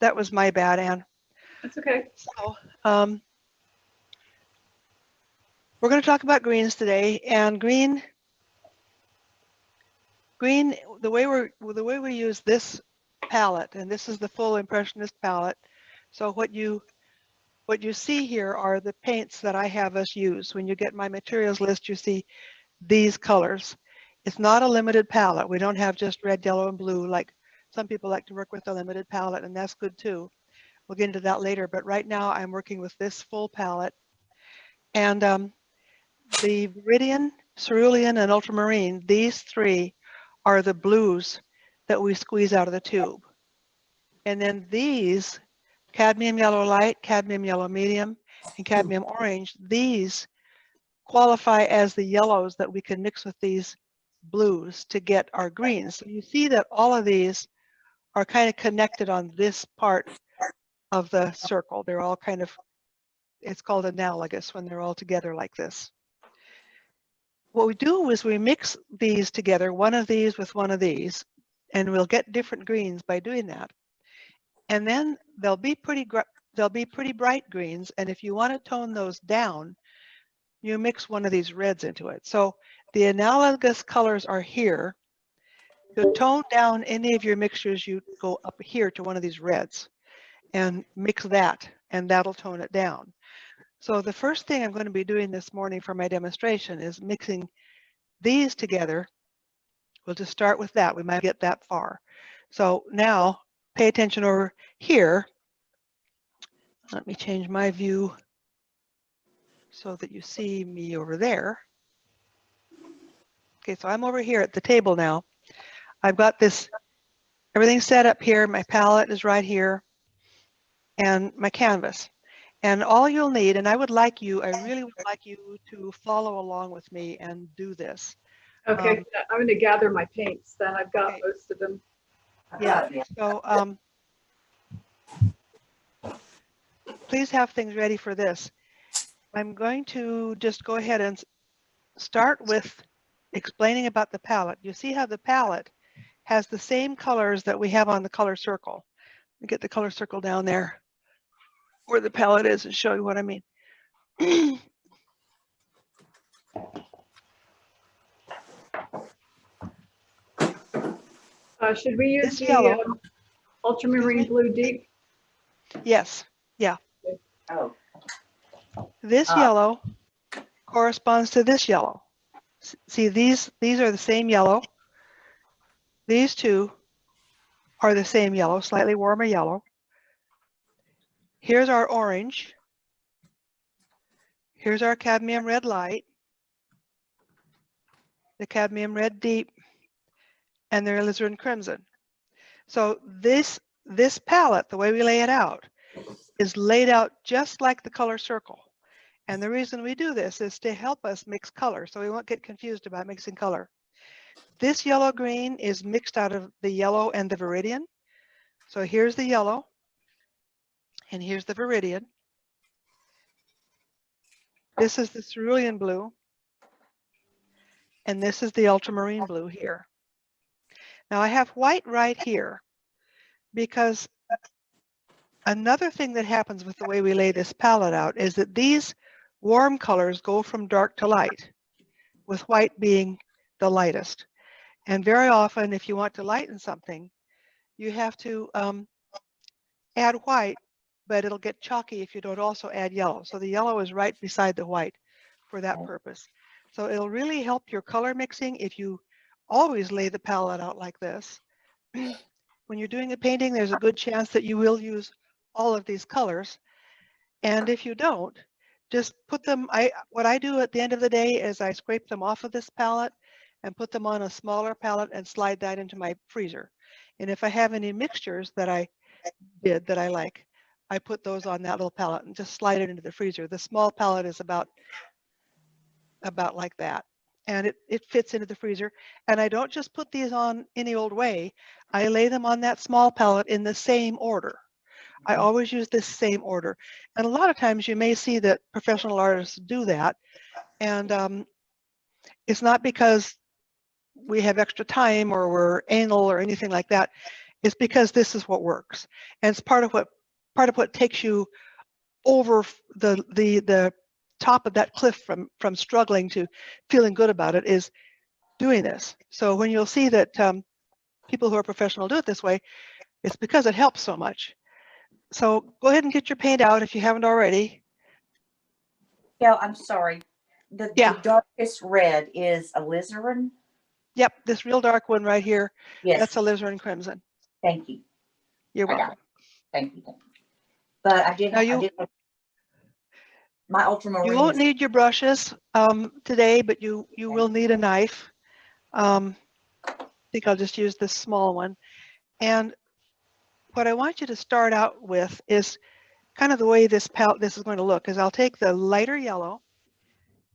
That was my bad, Anne. That's okay. So we're going to talk about greens today, and green. The way we use this palette, and this is the full Impressionist palette. So what you see here are the paints that I have us use. When you get my materials list, you see these colors. It's not a limited palette. We don't have just red, yellow, and blue like some people like to work with a limited palette, and that's good too. We'll get into that later, but right now I'm working with this full palette. And the Viridian, Cerulean, and Ultramarine, these three are the blues that we squeeze out of the tube. And then these, cadmium yellow light, cadmium yellow medium, and cadmium orange, these qualify as the yellows that we can mix with these blues to get our greens. So you see that all of these are kind of connected on this part of the circle. They're all kind of, it's called analogous when they're all together like this. What we do is we mix these together, one of these with one of these, and we'll get different greens by doing that. And then they'll be pretty bright greens, and if you want to tone those down, you mix one of these reds into it. So the analogous colors are here. To tone down any of your mixtures, you go up here to one of these reds and mix that, and that'll tone it down. So the first thing I'm going to be doing this morning for my demonstration is mixing these together. We'll just start with that. We might get that far. So now pay attention over here. Let me change my view so that you see me over there. Okay, so I'm over here at the table now. I've got this, everything set up here. My palette is right here and my canvas. And all you'll need, and I really would like you to follow along with me and do this. Okay, I'm going to gather my paints then. I've got most of them. Yeah, so please have things ready for this. I'm going to just go ahead and start with explaining about the palette. You see how the palette has the same colors that we have on the color circle. Let me get the color circle down there where the palette is and show you what I mean. Should we use the yellow, ultramarine blue deep? Yes, yeah. Oh. This yellow corresponds to this yellow. See, these are the same yellow. These two are the same yellow, slightly warmer yellow. Here's our orange. Here's our cadmium red light, the cadmium red deep, and the alizarin crimson. So this palette, the way we lay it out, is laid out just like the color circle. And the reason we do this is to help us mix color, so we won't get confused about mixing color. This yellow green is mixed out of the yellow and the Viridian. So here's the yellow, and here's the Viridian. This is the cerulean blue, and this is the ultramarine blue here. Now I have white right here because another thing that happens with the way we lay this palette out is that these warm colors go from dark to light, with white being the lightest. And very often, if you want to lighten something, you have to add white, but it'll get chalky if you don't also add yellow. So the yellow is right beside the white for that purpose. So it'll really help your color mixing if you always lay the palette out like this. When you're doing a painting, there's a good chance that you will use all of these colors. And if you don't, just put them, what I do at the end of the day is I scrape them off of this palette and put them on a smaller palette and slide that into my freezer. And if I have any mixtures that I did that I like, I put those on that little palette and just slide it into the freezer. The small palette is about like that. And it fits into the freezer. And I don't just put these on any old way. I lay them on that small palette in the same order. I always use this same order. And a lot of times you may see that professional artists do that. And it's not because we have extra time or we're anal or anything like that. is because this is what works. And it's part of what takes you over the top of that cliff from struggling to feeling good about it, is doing this. So when you'll see that people who are professional do it this way, it's because it helps so much. So go ahead and get your paint out if you haven't already. Yeah, I'm sorry. The darkest red is alizarin. Yep, this real dark one right here, Yes. that's alizarin crimson. Thank you. You're I got welcome. Thank you. But I did. Now my ultramarine. You won't need your brushes today, but you will need a knife. I think I'll just use this small one. And what I want you to start out with is kind of the way this is going to look. Is I'll take the lighter yellow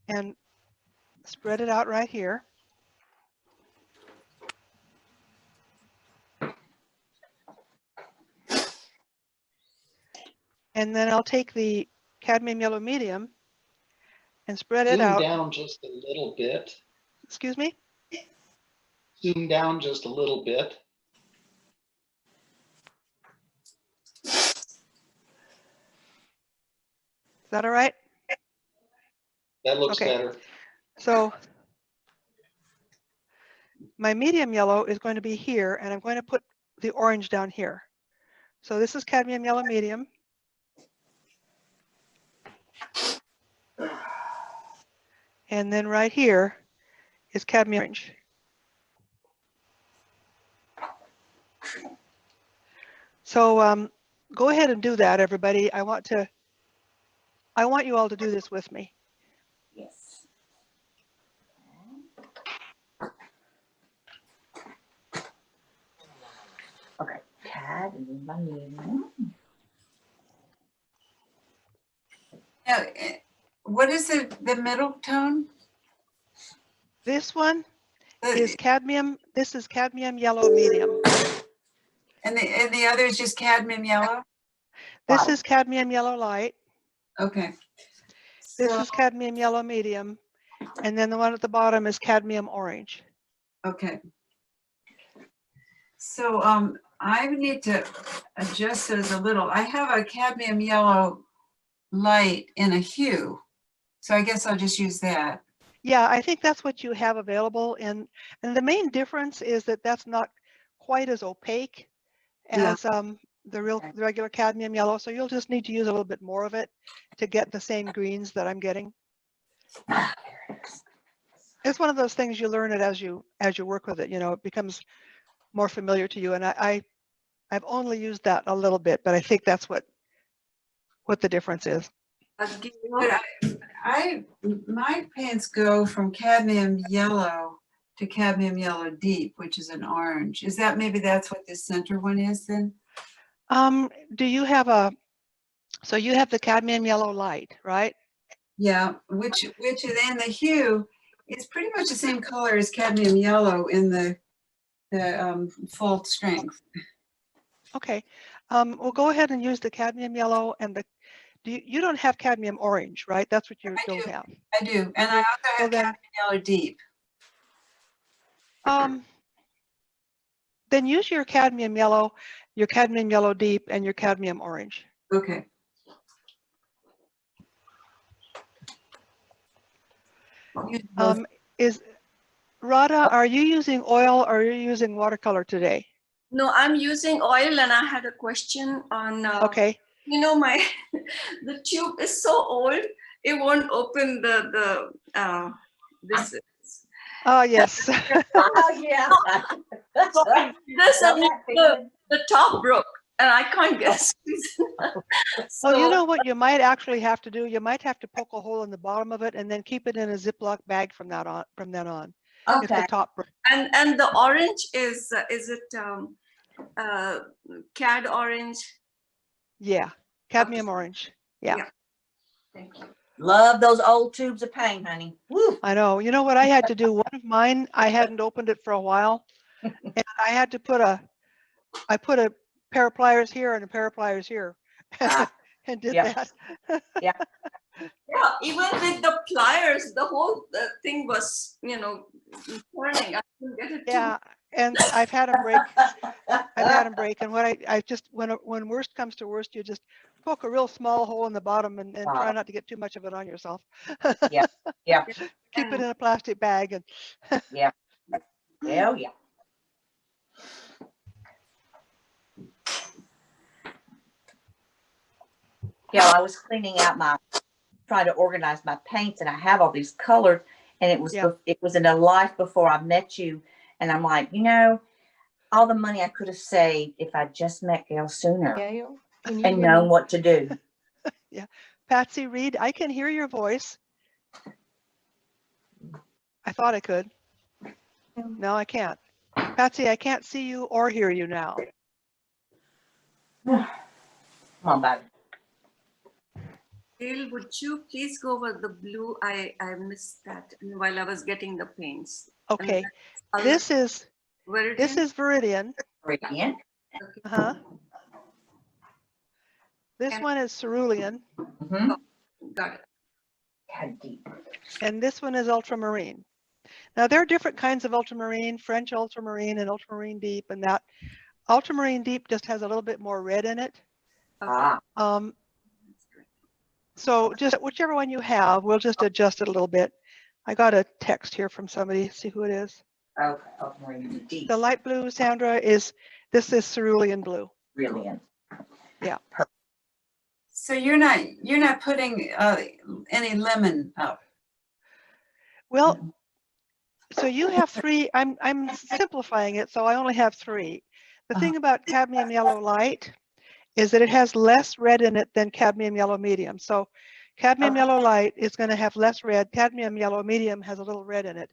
and spread it out right here. And then I'll take the cadmium yellow medium and spread it out. Zoom down just a little bit. Excuse me? Zoom down just a little bit. Is that all right? That looks Okay. better. So my medium yellow is going to be here, and I'm going to put the orange down here. So this is cadmium yellow medium. And then right here is cadmium orange. So go ahead and do that, everybody. I want you all to do this with me. Yes. Okay. Cad and my medium. Now, what is the middle tone? This one is The- cadmium. This is cadmium yellow medium. And the other is just cadmium yellow? This Light. is cadmium yellow light. Okay. This So, is cadmium yellow medium. And then the one at the bottom is cadmium orange. okay. So I would need to adjust those a little. I have a cadmium yellow light in a hue. So I guess I'll just use that. Yeah, I think that's what you have available. And the main difference is that that's not quite as opaque Yeah. as the regular cadmium yellow. So you'll just need to use a little bit more of it to get the same greens that I'm getting. It's one of those things you learn it as you work with it. You know, it becomes more familiar to you. And I've only used that a little bit, but I think that's what the difference is. But my paints go from cadmium yellow to cadmium yellow deep, which is an orange. Is that maybe that's what this center one is then? Do you have so you have the cadmium yellow light, right? Yeah, which in the hue is pretty much the same color as cadmium yellow in the full strength. Okay. We'll go ahead and use the cadmium yellow and you don't have cadmium orange, right? That's what you I don't do. have. I do, and I also have then- cadmium yellow deep. Then use your cadmium yellow deep, and your cadmium orange. Okay. Use both. Radha, are you using oil or are you using watercolor today? No, I'm using oil, and I had a question on, Okay. you know, the tube is so old, it won't open this. Oh, yes. Oh, yeah. The top broke, and I can't get squeezed. So you know what you might actually have to do? You might have to poke a hole in the bottom of it and then keep it in a Ziploc bag from then on. If Okay. the top broke. And the orange is it cad orange? Yeah, cadmium orange. Yeah. Yeah. Thank you. Love those old tubes of paint, honey. Woo. I know what I had to do? One of mine, I hadn't opened it for a while, and I had to put a pair of pliers here and a pair of pliers here, and did Yeah. that. Yeah, even with the pliers, the whole thing was, turning. I couldn't get it. Yeah, And I've had them break. I've had them break. And what I just, when worst comes to worst, you just poke a real small hole in the bottom and try Wow. not to get too much of it on yourself. Yeah. Keep it in a plastic bag and Yeah. Hell yeah. Yeah, I was cleaning out trying to organize my paints, and I have all these colors, and it was Yeah. it was in a life before I met you, and I'm like, all the money I could have saved if I just met Gail sooner Gail, can you and hear known me? what to do. Patsy Reed, I can hear your voice. I thought I could. No, I can't. Patsy, I can't see you or hear you now. Come on, baby. Gail, would you please go over the blue? I missed that while I was getting the paints. Okay, I'll- this is Veridian? Viridian. Brilliant. Okay. Uh-huh. This And- one is cerulean, Mm-hmm. Got it. God, deep. and this one is ultramarine. Now there are different kinds of ultramarine, French ultramarine and ultramarine deep, and that ultramarine deep just has a little bit more red in it. Okay. Ah, That's great. So just whichever one you have, we'll just adjust it a little bit. I got a text here from somebody, see who it is. okay. Ultramarine deep. The light blue, Sandra, this is cerulean blue. Brilliant. So you're not putting any lemon up. Well, so you have three, I'm simplifying it, so I only have three. The thing about cadmium yellow light is that it has less red in it than cadmium yellow medium. So cadmium Okay. yellow light is going to have less red. Cadmium yellow medium has a little red in it.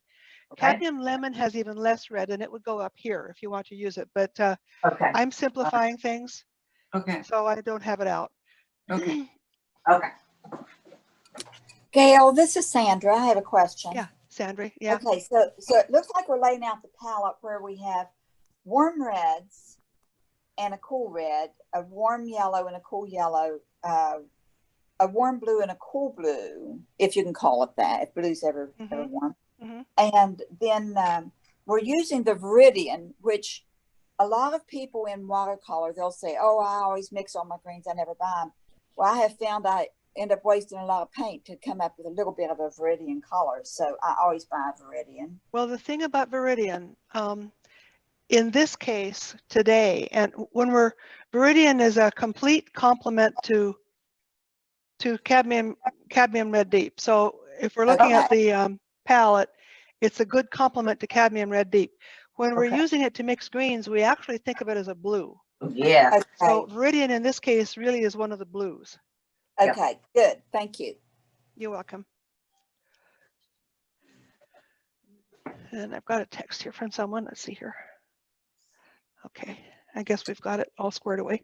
Okay. Cadmium lemon has even less red, and it would go up here if you want to use it. But Okay. I'm simplifying things, Okay, so I don't have it out. okay. Okay. Gail, this is Sandra. I have a question. Yeah, Sandra. Yeah. Okay, so it looks like we're laying out the palette where we have warm reds and a cool red, a warm yellow and a cool yellow, a warm blue and a cool blue, if you can call it that, if blue's ever Mhm. warm. Mhm. And then we're using the Viridian, which a lot of people in watercolor, they'll say, oh, I always mix all my greens, I never buy them. Well, I have found I end up wasting a lot of paint to come up with a little bit of a Viridian color. So I always buy a Viridian. Well, the thing about Viridian, in this case today, and Viridian is a complete complement to cadmium red deep. So if we're looking at the palette, it's a good complement to cadmium red deep. When we're Okay. using it to mix greens, we actually think of it as a blue. Yeah. Okay, So Viridian in this case really is one of the blues. okay, good. Thank you. You're welcome. And I've got a text here from someone. Let's see here. Okay, I guess we've got it all squared away.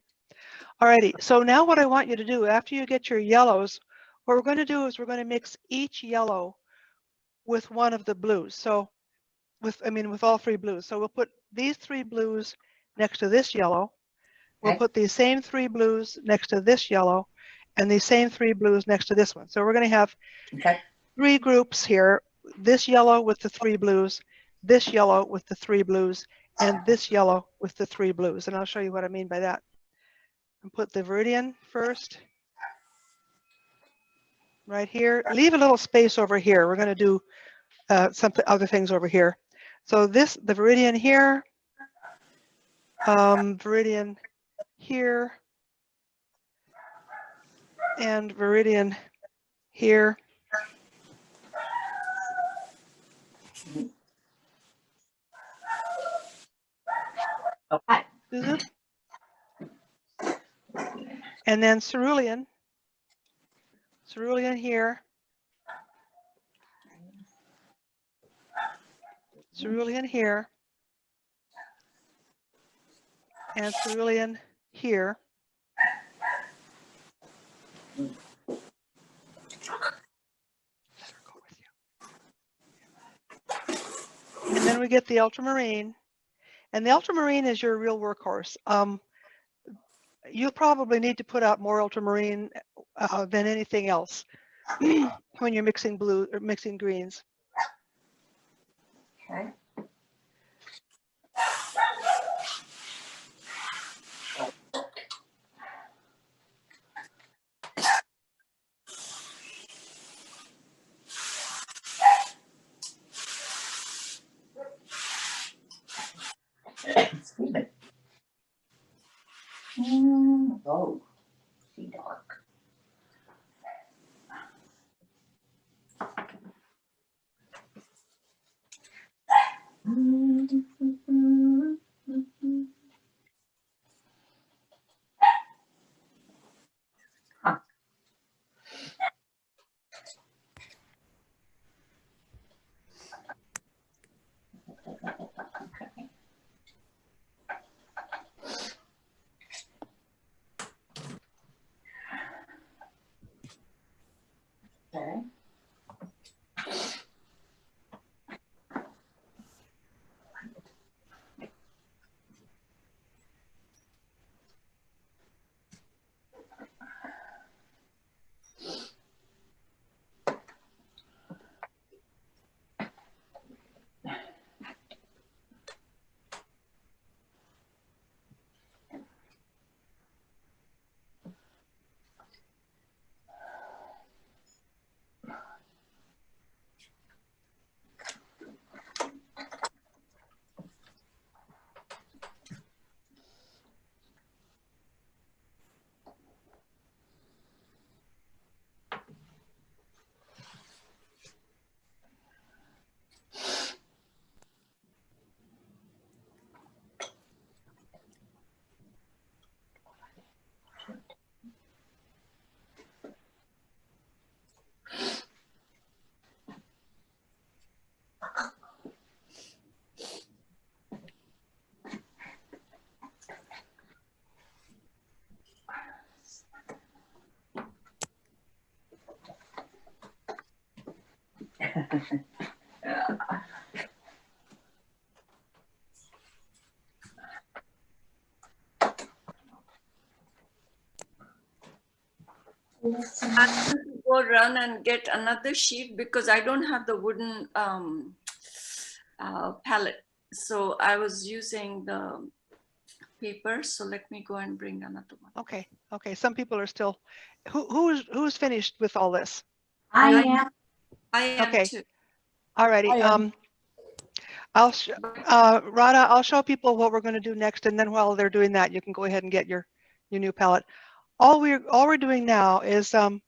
Alrighty, so now what I want you to do after you get your yellows, what we're going to do is we're going to mix each yellow with one of the blues. So with all three blues. So we'll put these three blues next to this yellow. We'll Okay. put these same three blues next to this yellow and these same three blues next to this one. So we're going to have Okay. three groups here, this yellow with the three blues, this yellow with the three blues, and this yellow with the three blues. And I'll show you what I mean by that. And put the Viridian first, right here. Leave a little space over here. We're going to do some other things over here. So the Viridian here, Viridian here, and Viridian here. Okay. Susan. And then cerulean here, cerulean here, and cerulean here. And then we get the ultramarine, and the ultramarine is your real workhorse. You'll probably need to put out more ultramarine than anything else when you're mixing blue or mixing greens. Okay. Excuse me. Oh, see dark. Huh. Okay. Okay. I'm going to go run and get another sheet because I don't have the wooden palette. So I was using the paper. So let me go and bring another one. Okay, okay. Some people are still, who's finished with all this? I am. I am Okay. too. Alrighty. I am. Radha, I'll show people what we're going to do next, and then while they're doing that, you can go ahead and get your new palette. All we're doing now is Well,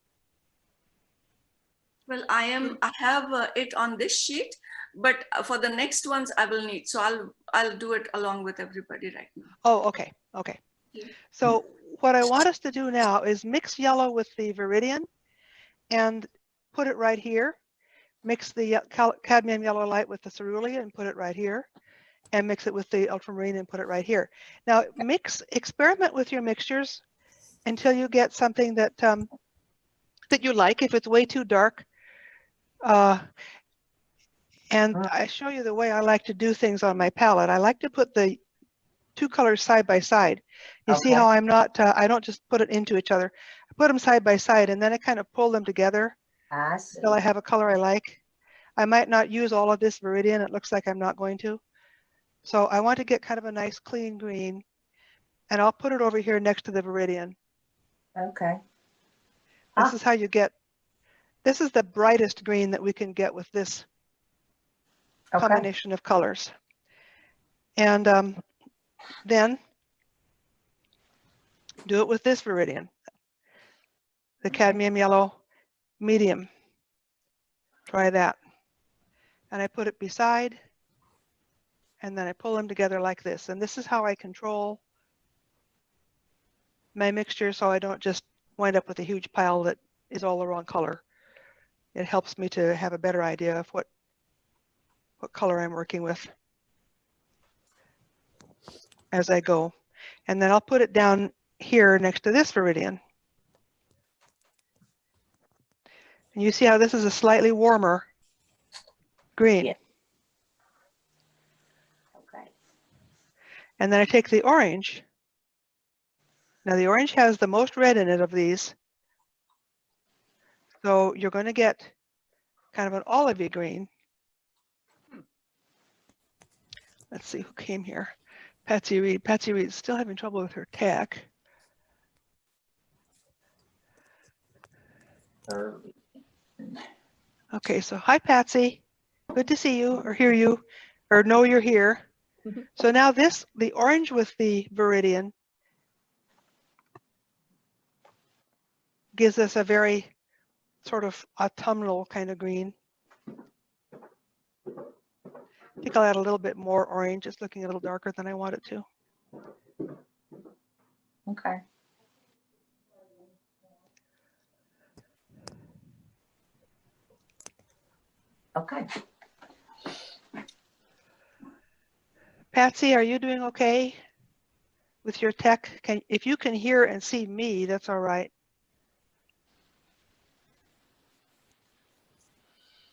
I have it on this sheet, but for the next ones I will need. So I'll do it along with everybody right now. oh, okay, okay. Yeah. So what I want us to do now is mix yellow with the Viridian and put it right here. Mix the cadmium yellow light with the cerulean and put it right here, and mix it with the ultramarine and put it right here. Now experiment with your mixtures until you get something that that you like. If it's way too dark, and I show you the way I like to do things on my palette. I like to put the two colors side by side. You see Okay. how I'm not, I don't just put it into each other. I put them side by side and then I kind of pull them together I see. until I have a color I like. I might not use all of this Viridian. It looks like I'm not going to. So I want to get kind of a nice clean green, and I'll put it over here next to the Viridian. Okay. This Ah. is how you get, this is the brightest green that we can get with this Okay. combination of colors. And then do it with this Viridian, the cadmium yellow medium. Try that. And I put it beside, and then I pull them together like this. And this is how I control my mixture so I don't just wind up with a huge pile that is all the wrong color. It helps me to have a better idea of what color I'm working with as I go. And then I'll put it down here next to this Viridian. And you see how this is a slightly warmer green. Yeah. Okay. And then I take the orange. Now the orange has the most red in it of these. So you're going to get kind of an olivey green. Let's see who came here. Patsy Reed. Patsy Reed's still having trouble with her tack. Okay, so hi Patsy. Good to see you or hear you or know you're here. So now this, the orange with the Viridian gives us a very sort of autumnal kind of green. I think I'll add a little bit more orange. It's looking a little darker than I want it to. Okay. Okay. Patsy, are you doing okay with your tech? If you can hear and see me, that's all right.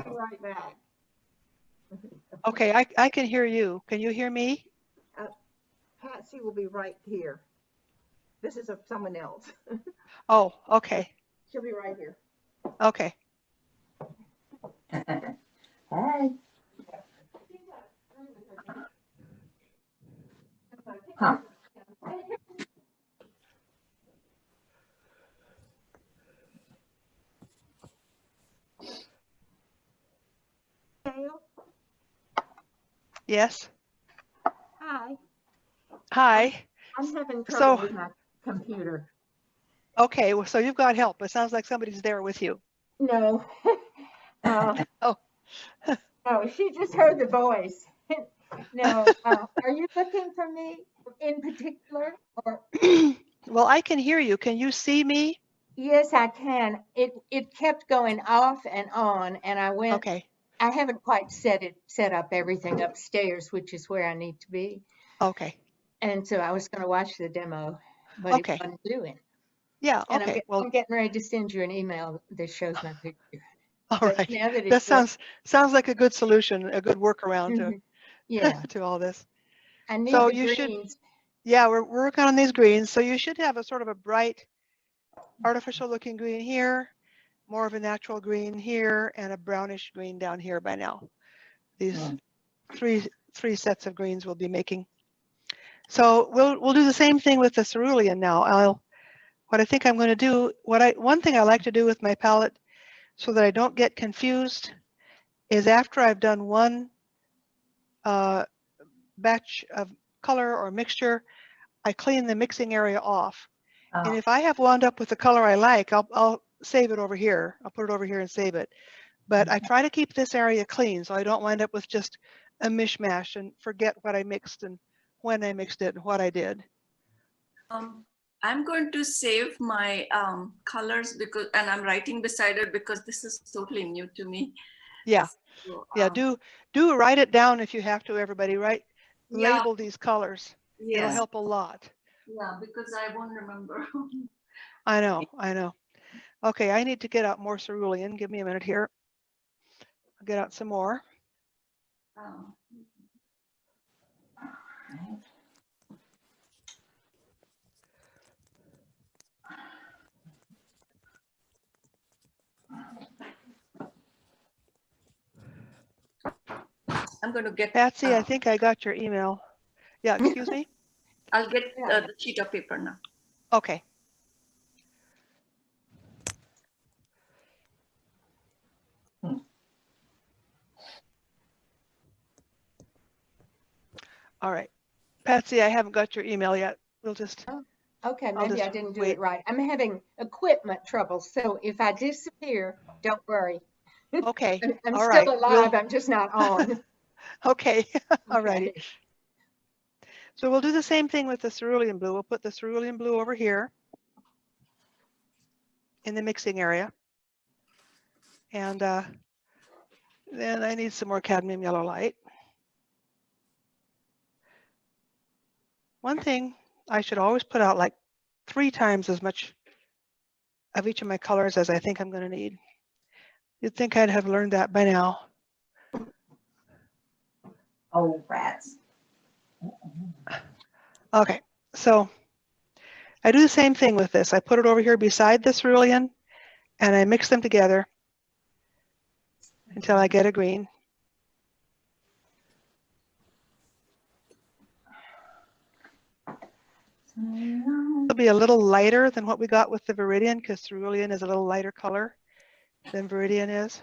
Right back. Okay, I can hear you. Can you hear me? Patsy will be right here. This is someone else. Oh, okay. She'll be right here. Okay. Hey. Huh. Dale? Yes. Hi. Hi. I'm having So- trouble with my computer. Okay, well, so you've got help. It sounds like somebody's there with you. No. Oh. No, she just heard the voice. No. Are you looking for me in particular? Or Well, I can hear you. Can you see me? yes, I can. It kept going off and on, and I went. Okay. I haven't quite set up everything upstairs, which is where I need to be. Okay. And so I was going to watch the demo, but Okay. it wasn't doing. Yeah. And Okay. I'm getting ready to send you an email that shows my picture. All But right. now that That it's sounds like a good solution, a good workaround to Mhm. Yeah, to all this. I need So the you should- greens. Yeah, we're working on these greens. So you should have a sort of a bright, artificial looking green here, more of a natural green here, and a brownish green down here by now. These Hmm. three sets of greens we'll be making. So we'll do the same thing with the cerulean now. What I think I'm going to do, one thing I like to do with my palette so that I don't get confused is after I've done one batch of color or mixture, I clean the mixing area off. And Oh, if I have wound up with the color I like, I'll save it over here. I'll put it over here and save it. But I try to keep this area clean so I don't wind up with just a mishmash and forget what I mixed and when I mixed it and what I did. I'm going to save my colors and I'm writing beside it because this is totally new to me. Yeah, So, yeah. Do write it down if you have to. Everybody, Yeah. label these colors. It'll Yes. help a lot. Yeah, because I won't remember. I know. Okay, I need to get out more cerulean. Give me a minute here. I'll get out some more. Oh. I'm going to get. Patsy, I think I got your email. Yeah, excuse me? I'll get Yeah. the sheet of paper now. Okay. All right. Patsy, I haven't got your email yet. We'll just, Okay, I'll maybe I just didn't do wait. it right. I'm having equipment trouble, so if I disappear, don't worry. Okay. I'm All right. still alive, I'm just not on. Okay. All righty. Okay. So we'll do the same thing with the cerulean blue. We'll put the cerulean blue over here in the mixing area. And then I need some more cadmium yellow light. One thing, I should always put out like 3 times as much of each of my colors as I think I'm going to need. You'd think I'd have learned that by now. oh, rats. Okay, so I do the same thing with this. I put it over here beside the cerulean and I mix them together until I get a green. It'll be a little lighter than what we got with the Viridian because cerulean is a little lighter color than Viridian is.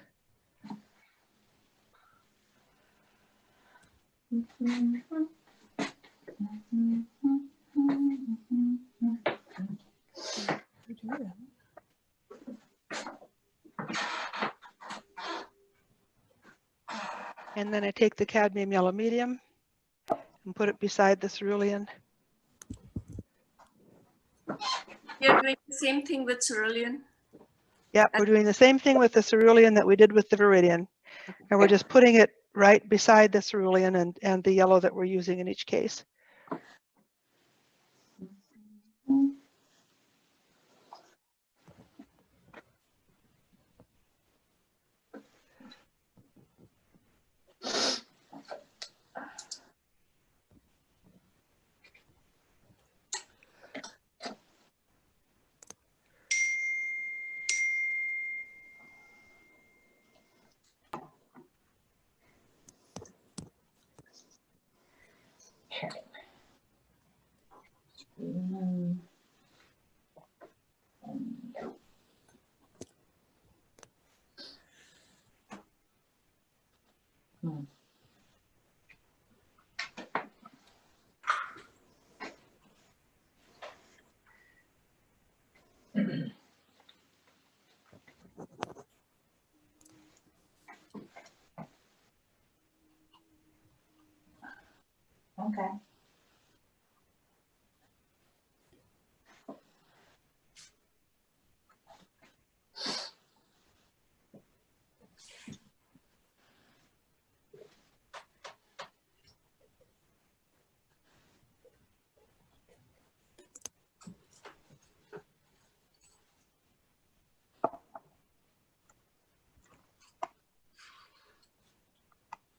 And then I take the cadmium yellow medium and put it beside the cerulean. You're doing the same thing with cerulean? Yep, we're doing the same thing with the cerulean that we did with the viridian. And we're just putting it right beside the cerulean and the yellow that we're using in each case. Okay. Mm. Hmm. Okay.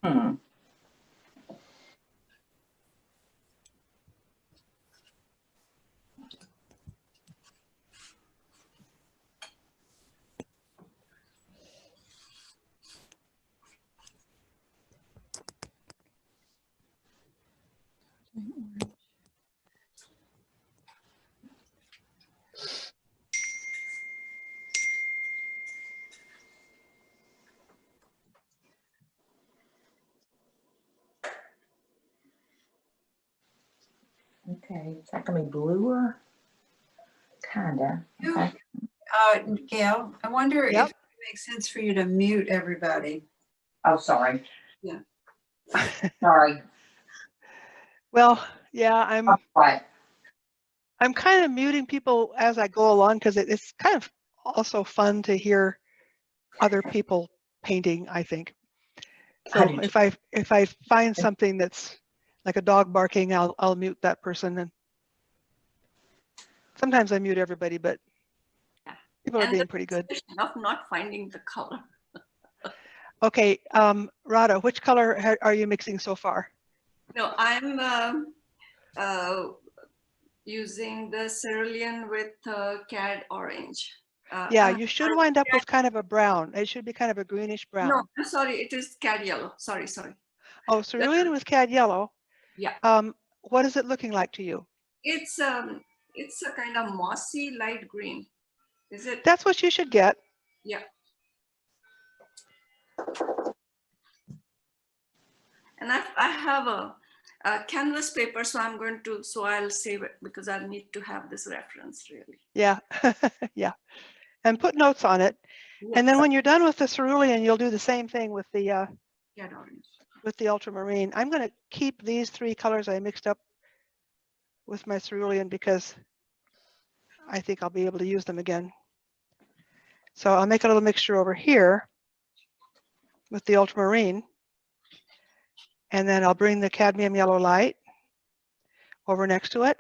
Hmm. Okay, is that gonna be bluer? Kinda. You- Okay. Gail, I wonder Yep. if it makes sense for you to mute everybody. Oh, sorry. Yeah. Sorry. Well, yeah, All right. I'm kind of muting people as I go along because it's kind of also fun to hear other people painting, I think. I So do if I find something that's like a dog barking, I'll mute that person. And sometimes I mute everybody, but Yeah. people are And being the pretty good. frustration of not finding the color. Okay, Radha, which color are you mixing so far? No, I'm using the cerulean with cad orange. Yeah, I'm you should sorry, wind up with kind of a brown. It should be kind of a greenish brown. No, I'm sorry, it is cad yellow. Sorry. Oh, cerulean with cad yellow. Yeah. What is it looking like to you? It's a kind of mossy light green. Is it? That's what you should get. Yeah. And I have a canvas paper, so I'll save it because I need to have this reference really. Yeah, yeah. And put notes on it. And then when you're done with the cerulean, you'll do the same thing with the Cad orange. with the ultramarine. I'm going to keep these three colors I mixed up with my cerulean because I think I'll be able to use them again. So I'll make a little mixture over here with the ultramarine. And then I'll bring the cadmium yellow light over next to it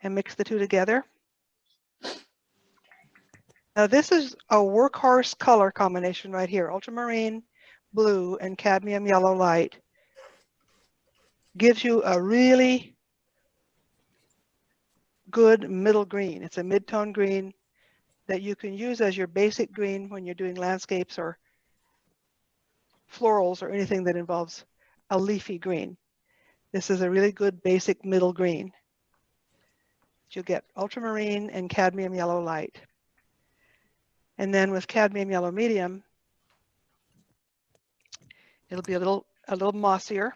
and mix the two together. Now this is a workhorse color combination right here. Ultramarine blue and cadmium yellow light gives you a really good middle green. It's a mid-tone green that you can use as your basic green when you're doing landscapes or florals or anything that involves a leafy green. This is a really good basic middle green. You'll get ultramarine and cadmium yellow light. And then with cadmium yellow medium, it'll be a little mossier.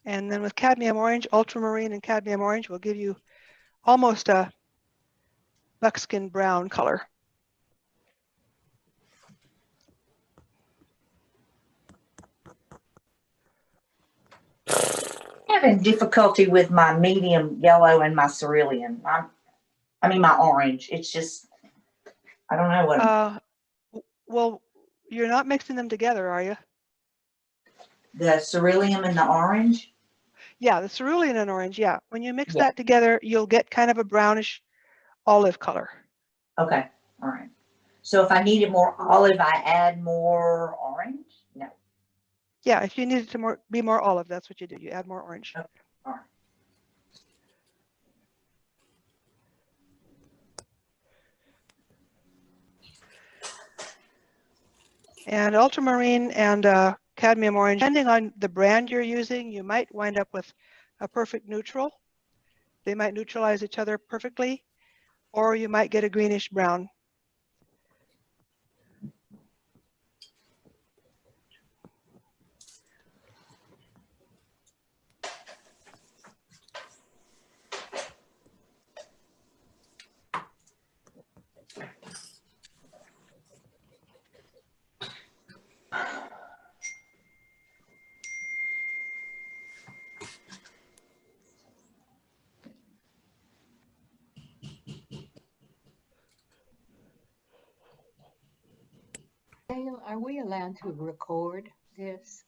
And then with cadmium orange, ultramarine and cadmium orange will give you almost a buckskin brown color. Having difficulty with my medium yellow and my cerulean. I mean my orange. It's just, I don't know what Well, you're not mixing them together, are you? the cerulean and the orange. Yeah, the cerulean and orange, yeah. When you mix Yeah. that together, you'll get kind of a brownish olive color. Okay, all right. So if I needed more olive, I add more orange? No. Yeah, if you need it to be more olive, that's what you do. You add more orange. Okay, all right. And ultramarine and cadmium orange, depending on the brand you're using, you might wind up with a perfect neutral. They might neutralize each other perfectly, or you might get a greenish brown. Dale, are we allowed to record this?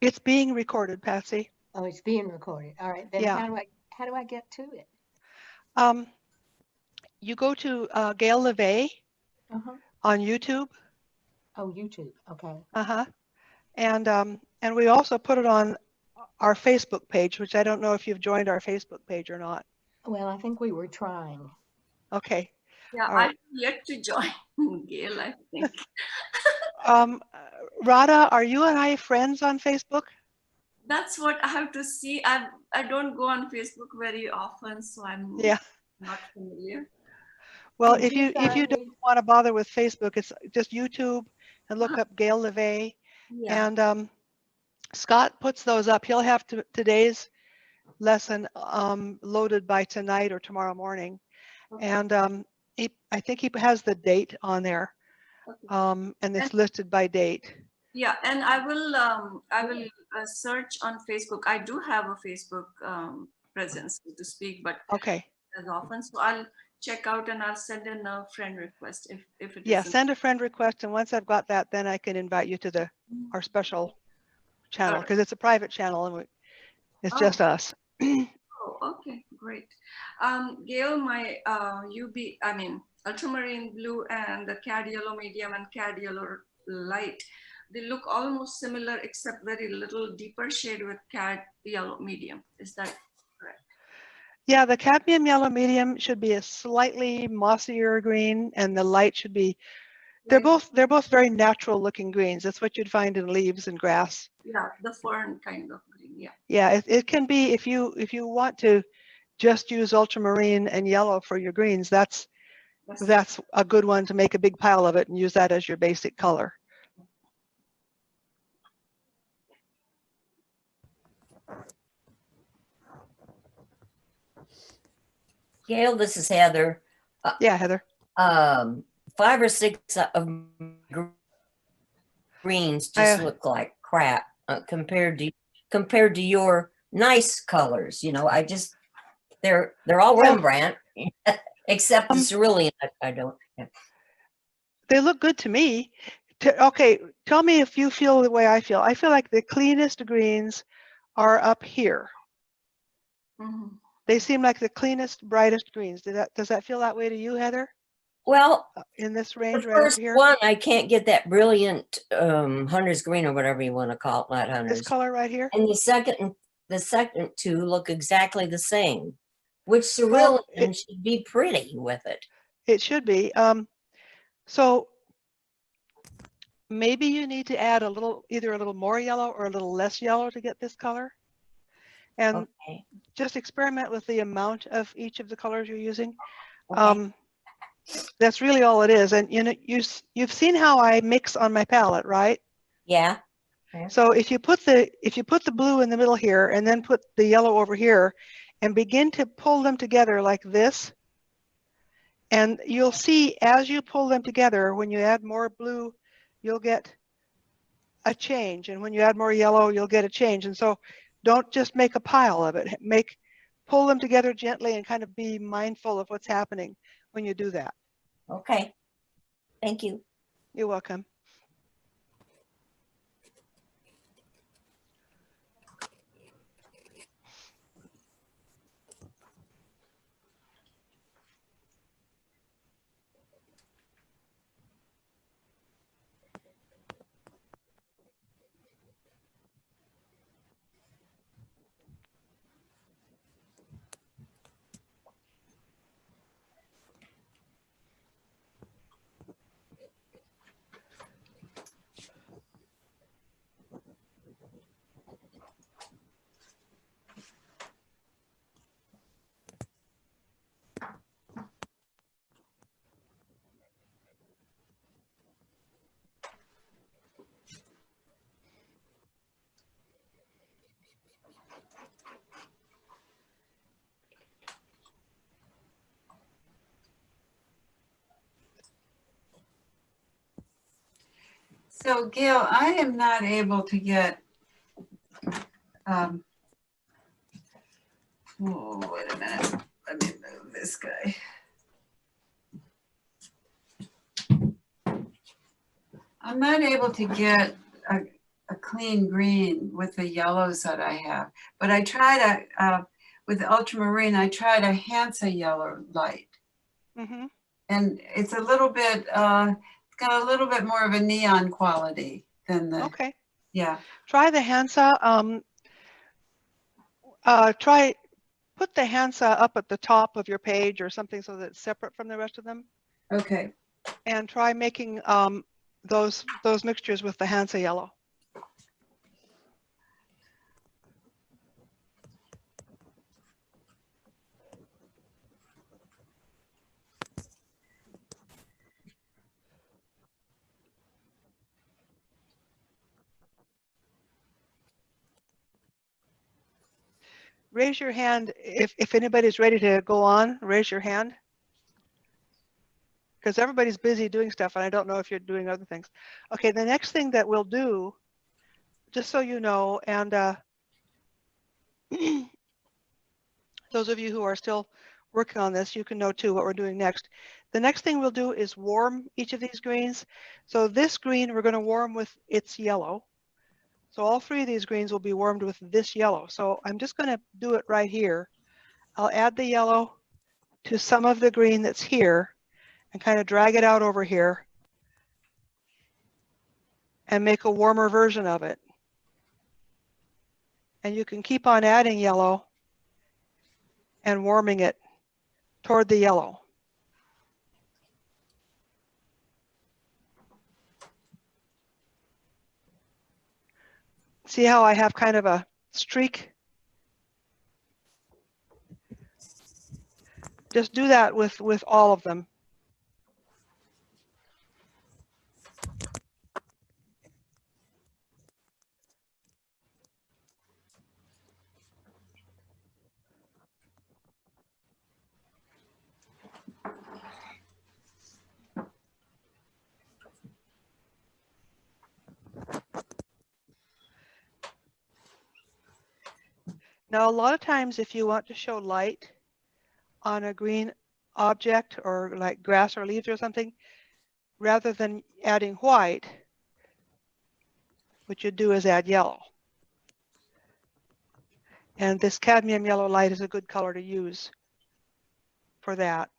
It's being recorded, Patsy. Oh, it's being recorded. All right, then Yeah. how do I get to it? You go to Gail LeVay Uh-huh. on YouTube. Oh, YouTube. Okay. And we also put it on our Facebook page, which I don't know if you've joined our Facebook page or not. Well, I think we were trying. Okay. Yeah, All I right. have yet to join Gail, I think. Radha, are you and I friends on Facebook? That's what I have to see. I don't go on Facebook very often, so I'm Yeah. not familiar. Well, Did if you find don't me? want to bother with Facebook, it's just YouTube and look up Gail LeVay. Yeah. And Scott puts those up. He'll have today's lesson loaded by tonight or tomorrow morning. Okay. And I think he has the date on there, Okay. and it's listed by date. Yeah, and I will search on Facebook. I do have a Facebook presence, so to speak, but Okay. as often. So I'll check out and I'll send in a friend request if it Yeah, isn't. send a friend request, and once I've got that, then I can invite you to our special channel, because it's a private channel and it's just us. Oh, okay, great. Gail, my ultramarine blue and the cad yellow medium and cad yellow light, they look almost similar except very little deeper shade with cad yellow medium. Is that correct? Yeah, the cadmium yellow medium should be a slightly mossier green, and the light should be, they're both very natural looking greens. That's what you'd find in leaves and grass. Yeah, the fern kind of green, yeah. Yeah, it can be, if you want to just use ultramarine and yellow for your greens, that's a good one to make a big pile of it and use that as your basic color. Gail, this is Heather. Yeah, Heather. 5 or 6 of greens just look like crap compared to your nice colors. You know, they're all Rembrandt except the cerulean. I don't. Yeah. They look good to me. Okay, tell me if you feel the way I feel. I feel like the cleanest greens are up here. Mm-hmm. They seem like the cleanest, brightest greens. Does that feel that way to you, Heather? Well, in this the range right first over here? one, I can't get that brilliant hunter's green or whatever you want to call it, not hunter's. This color right here? And the second two look exactly the same, which cerulean should be pretty with it. It should be. So maybe you need to add either a little more yellow or a little less yellow to get this color. And just experiment with the amount of each of the colors you're using. Okay. That's really all it is. And you know, you've seen how I mix on my palette, right? Yeah. Okay. So if you put the blue in the middle here and then put the yellow over here and begin to pull them together like this, and you'll see as you pull them together, when you add more blue, you'll get a change. And when you add more yellow, you'll get a change. And so don't just make a pile of it. Pull them together gently and kind of be mindful of what's happening when you do that. Okay. Thank you. You're welcome. So Gail, I am not able to get, oh, wait a minute. Let me move this guy. I'm not able to get a clean green with the yellows that I have, but I try to, with ultramarine, I try to Hansa yellow light. Mm-hmm. And it's a little bit, it's got a little bit more of a neon quality than the, Okay. yeah. Try the Hansa. Put the Hansa up at the top of your page or something so that it's separate from the rest of them. Okay. And try making those mixtures with the Hansa yellow. Raise your hand if anybody's ready to go on. Raise your hand. Because everybody's busy doing stuff and I don't know if you're doing other things. Okay, the next thing that we'll do, just so you know, and those of you who are still working on this, you can know too what we're doing next. The next thing we'll do is warm each of these greens. So this green we're going to warm with its yellow. So all three of these greens will be warmed with this yellow. So I'm just going to do it right here. I'll add the yellow to some of the green that's here and kind of drag it out over here and make a warmer version of it. And you can keep on adding yellow and warming it toward the yellow. See how I have kind of a streak? Just do that with all of them. Now, a lot of times if you want to show light on a green object or like grass or leaves or something, rather than adding white, what you do is add yellow. And this cadmium yellow light is a good color to use for that.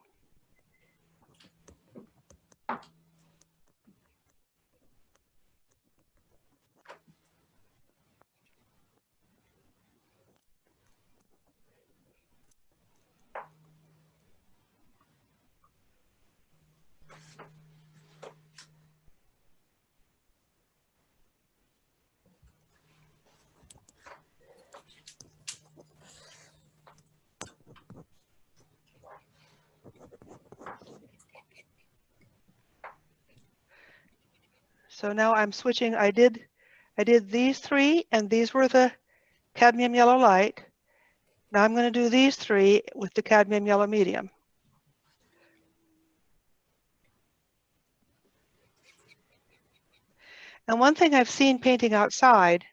So now I'm switching. I did I did these three, and these were the cadmium yellow light. Now I'm going to do these three with the cadmium yellow medium. And one thing I've seen painting outside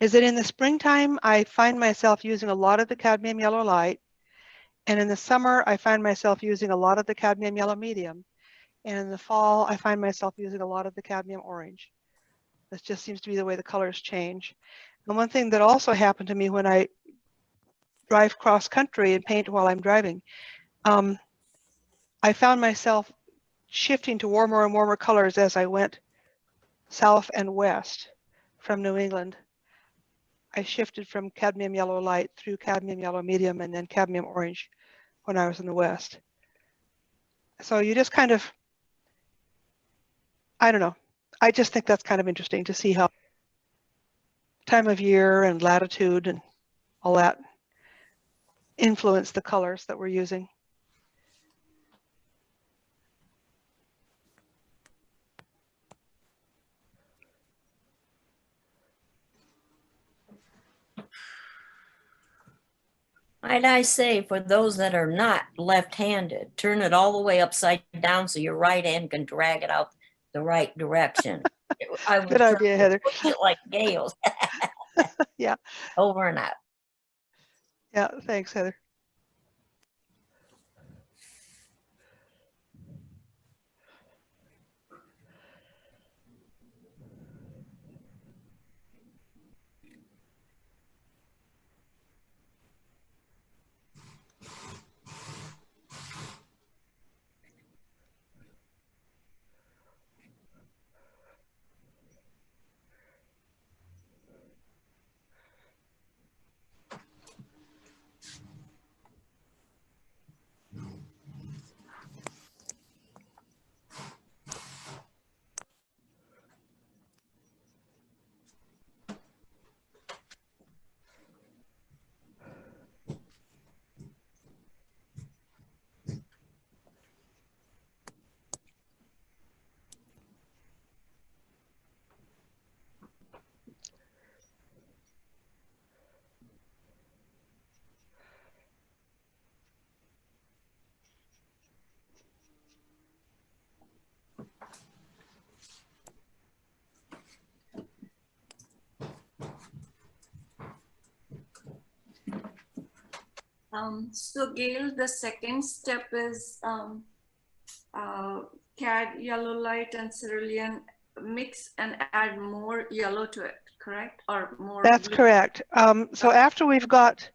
is that in the springtime, I find myself using a lot of the cadmium yellow light. And in the summer, I find myself using a lot of the cadmium yellow medium. And in the fall, I find myself using a lot of the cadmium orange. This just seems to be the way the colors change. And one thing that also happened to me when I drive cross country and paint while I'm driving, I found myself shifting to warmer and warmer colors as I went south and west from New England. I shifted from cadmium yellow light through cadmium yellow medium and then cadmium orange when I was in the west. So you just kind of, I don't know. I just think that's kind of interesting to see how time of year and latitude and all that influence the colors that we're using. Might I say, for those that are not left-handed, turn it all the way upside down so your right hand can drag it out the right direction. I was Good idea, Heather. it like Gail's. Yeah. Over and out. Yeah, thanks, Heather. So Gail, the second step is CAD yellow light and cerulean mix and add more yellow to it, correct? Or more? That's blue? correct. So after we've got,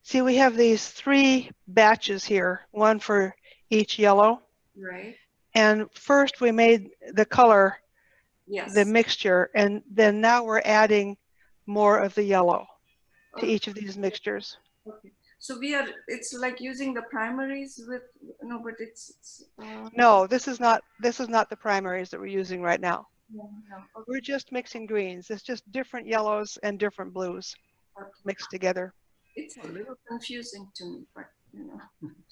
see, we have these three batches here, one for each yellow. Right. And first we made the color, Yes. the mixture, and then now we're adding more of the yellow to Okay. each of these mixtures. Okay. So it's like using the primaries with, no, but it's No, this is not the primaries that we're using right now. no, okay. We're just mixing greens. It's just different yellows and different blues Okay. mixed together. It's a little confusing to me, but you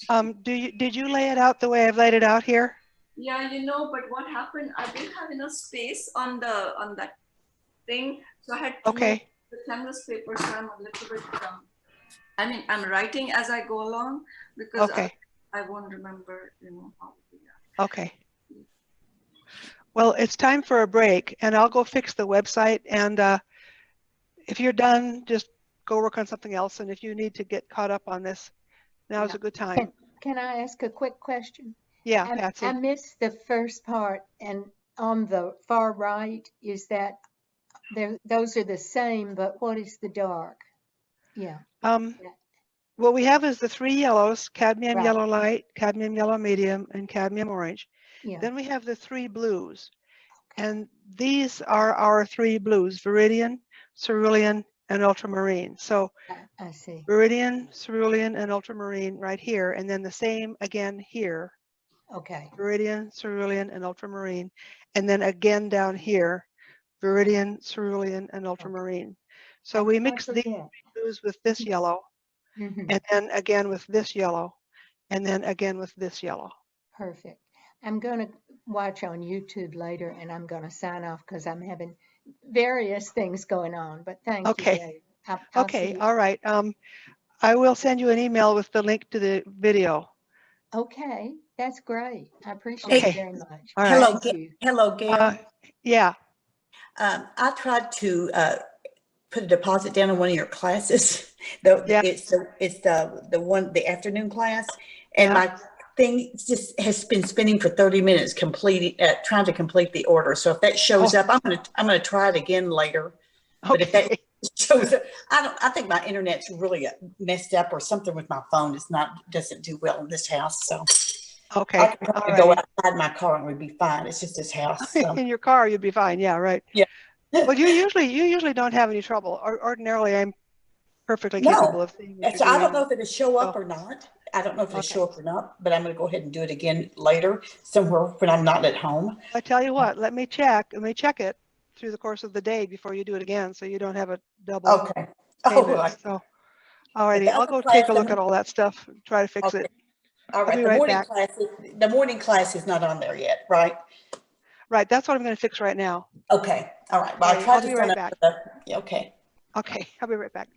know. Did you lay it out the way I've laid it out here? Yeah, but what happened, I didn't have enough space on that thing. So I had to Okay. move the canvas paper, so I'm a little bit, I mean, I'm writing as I go along because Okay. I won't remember, how to do that. Okay. Well, it's time for a break, and I'll go fix the website. And if you're done, just go work on something else. And if you need to get caught up on this, now's a good time. Can I ask a quick question? Yeah, I Patsy. missed the first part, and on the far right is that those are the same, but what is the dark? Yeah. What we have is the three yellows: cadmium Right. yellow light, cadmium yellow medium, and cadmium orange. Yeah. Then we have the three blues. And these are our three blues: viridian, cerulean, and ultramarine. So I see. viridian, cerulean, and ultramarine right here. And then the same again here: Okay. viridian, cerulean, and ultramarine. And then again down here: viridian, cerulean, and ultramarine. So we mix these blues with this yellow, Mhm. and then again with this yellow, and then again with this yellow. Perfect. I'm going to watch on YouTube later, and I'm going to sign off because I'm having various things going on, but thank you, Okay. Dave. I'll Okay, see. all right. I will send you an email with the link to the video. Okay, that's great. I appreciate Okay. it very much. All right. Hello, Thank you. hello, Gail. Yeah. I tried to put a deposit down on one of your classes. Yeah. It's the afternoon class, and Yeah. my thing just has been spinning for 30 minutes trying to complete the order. So if that shows Oh. up, I'm gonna try it again later. But if that Okay. shows up, I think my internet's really messed up or something with my phone. Doesn't do well in this house. So Okay. I can All probably go right. outside my car and we'd be fine. It's just this house. So. In your car, you'd be fine. Yeah, right. Yeah. Well, you usually don't have any trouble. Ordinarily, I'm perfectly capable of seeing what So you're I doing. don't know if it'll show up So- or not. I don't know if it'll Okay. show up or not, but I'm going to go ahead and do it again later somewhere when I'm not at home. I tell you what, let me check it through the course of the day before you do it again, so you don't have a double Okay. payment. right. So, all righty, The I'll other go class take a look I'm- at all that stuff and try to fix Okay. it. All I'll right. be The right morning back. class is not on there yet, right? Right, that's what I'm going to fix right now. Okay. All right. Well, All I right, tried I'll to be sign right up back. for the, okay. Okay, I'll be right back.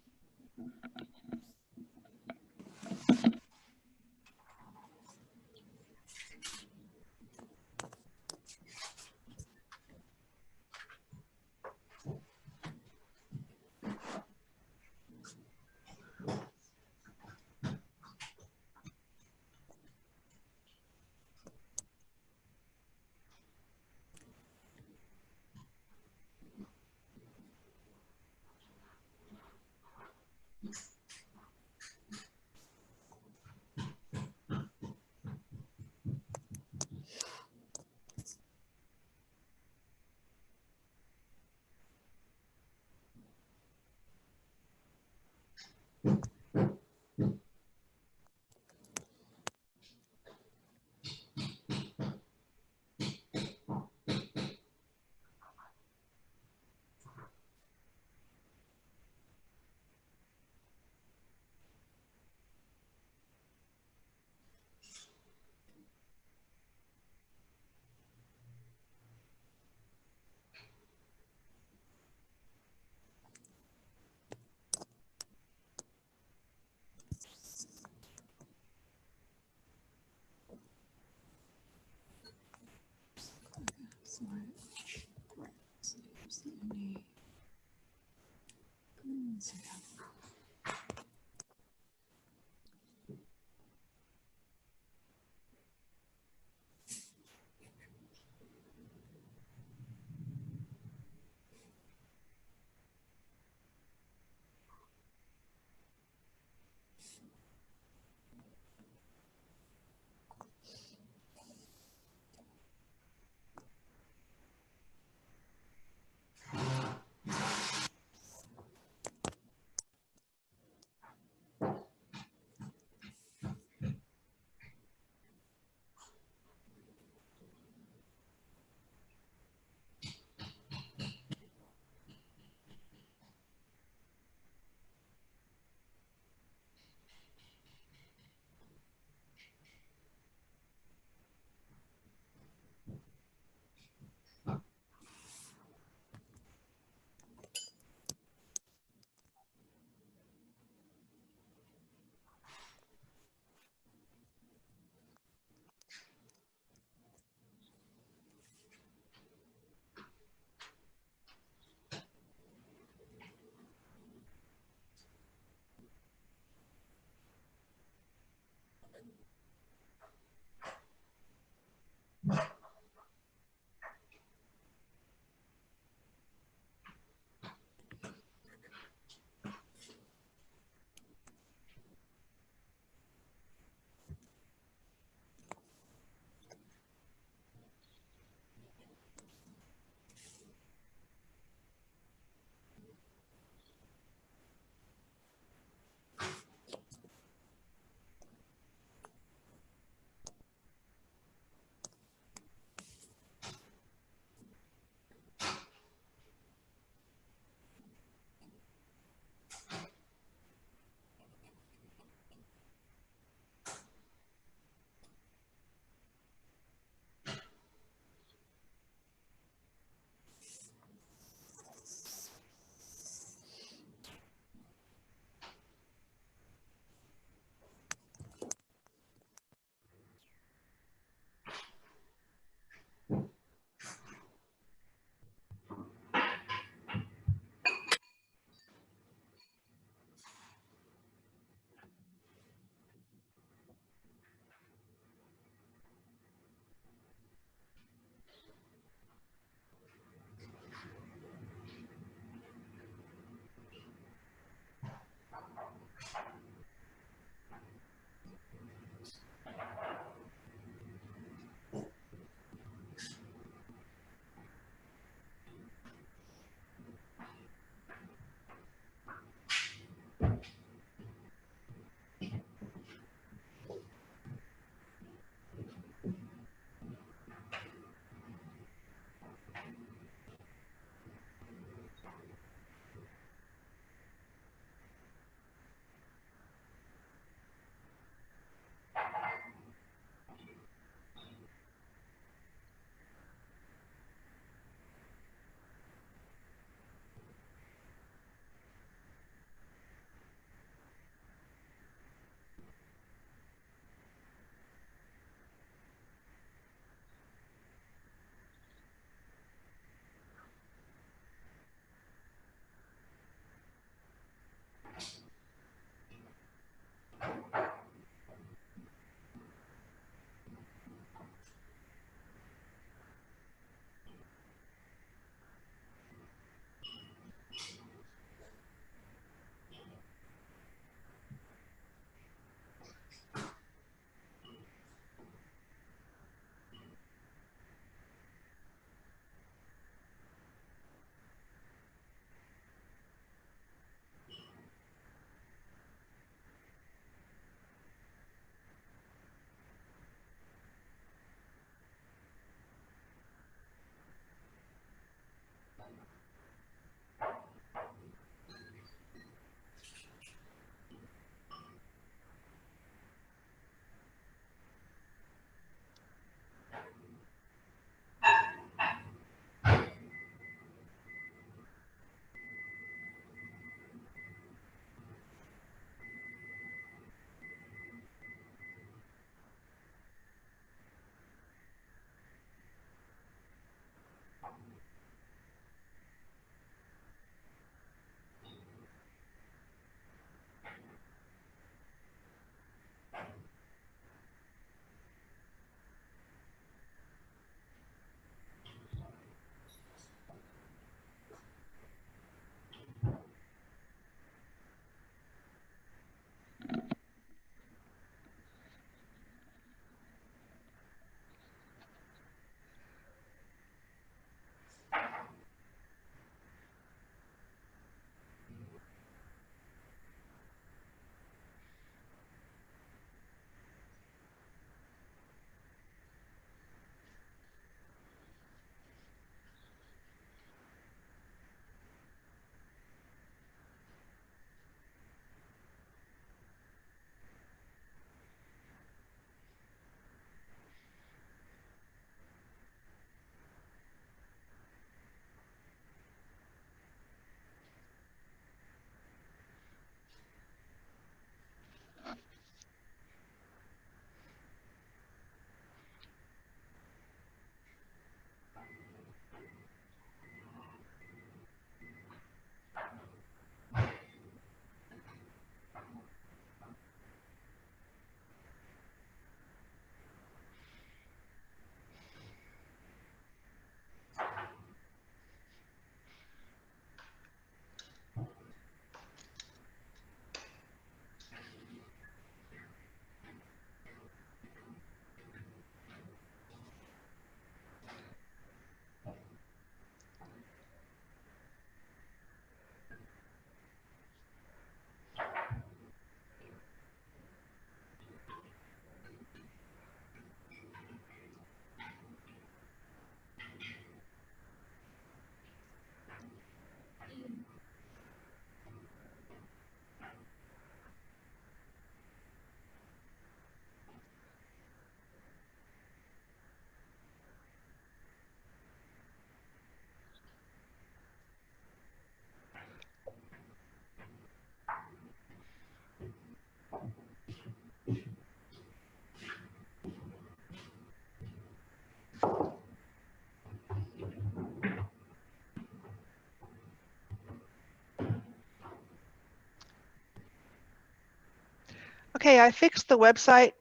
Okay, I fixed the website.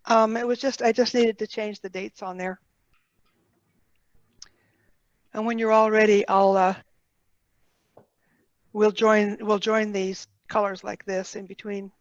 It was just, I just needed to change the dates on there. And when you're all ready, we'll join these colors like this in between.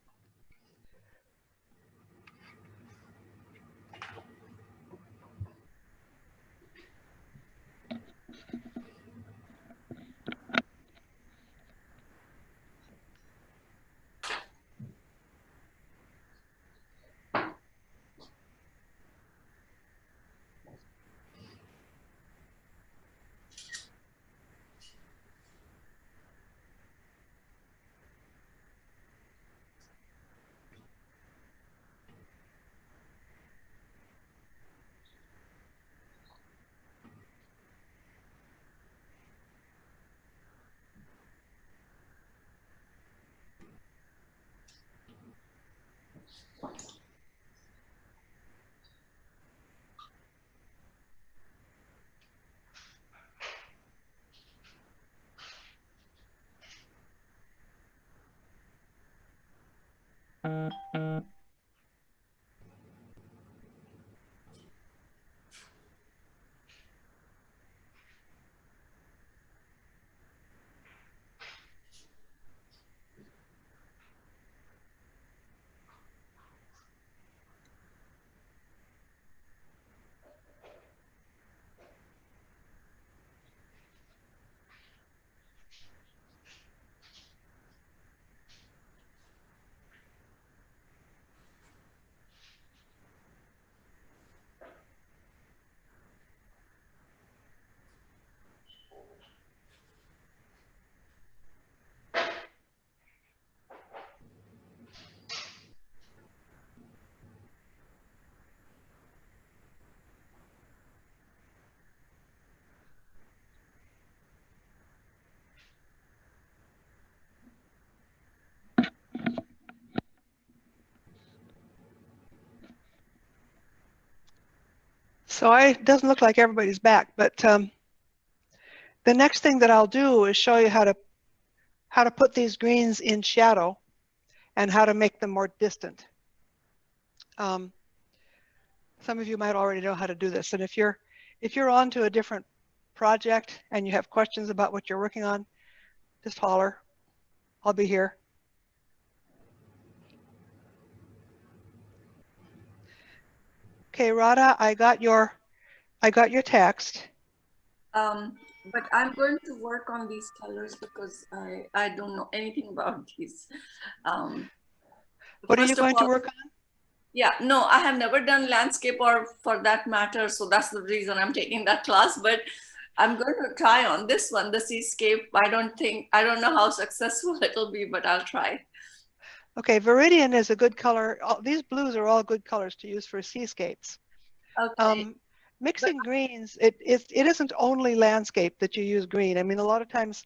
So it doesn't look like everybody's back, but the next thing that I'll do is show you how to put these greens in shadow and how to make them more distant. Some of you might already know how to do this, and if you're on to a different project and you have questions about what you're working on, just holler. I'll be here. Okay, Radha, I got your text. But I'm going to work on these colors because I don't know anything about these. What are you First of going to all, work on? yeah, no, I have never done landscape or for that matter. So that's the reason I'm taking that class. But I'm going to try on this one, the seascape. I don't know how successful it'll be, but I'll try. Okay, Viridian is a good color. These blues are all good colors to use for seascapes. Okay. Mixing greens, it isn't only landscape that you use green. I mean, a lot of times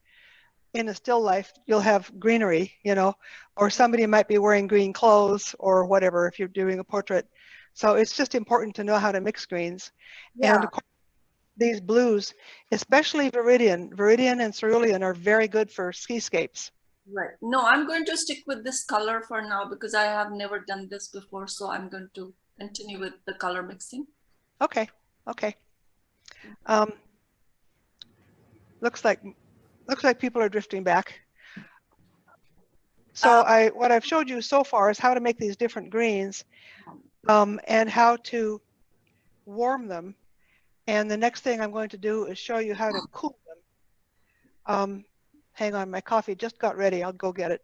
in a still life, you'll have greenery, you know, or somebody might be wearing green clothes or whatever if you're doing a portrait. So it's just important to know how to mix greens. Yeah. And of course, these blues, especially Viridian and Cerulean are very good for seascapes. Right. No, I'm going to stick with this color for now because I have never done this before. So I'm going to continue with the color mixing. Okay, okay. Looks like people are drifting back. So what I've showed you so far is how to make these different greens and how to warm them. And the next thing I'm going to do is show you how to cool them. Hang on, my coffee just got ready. I'll go get it.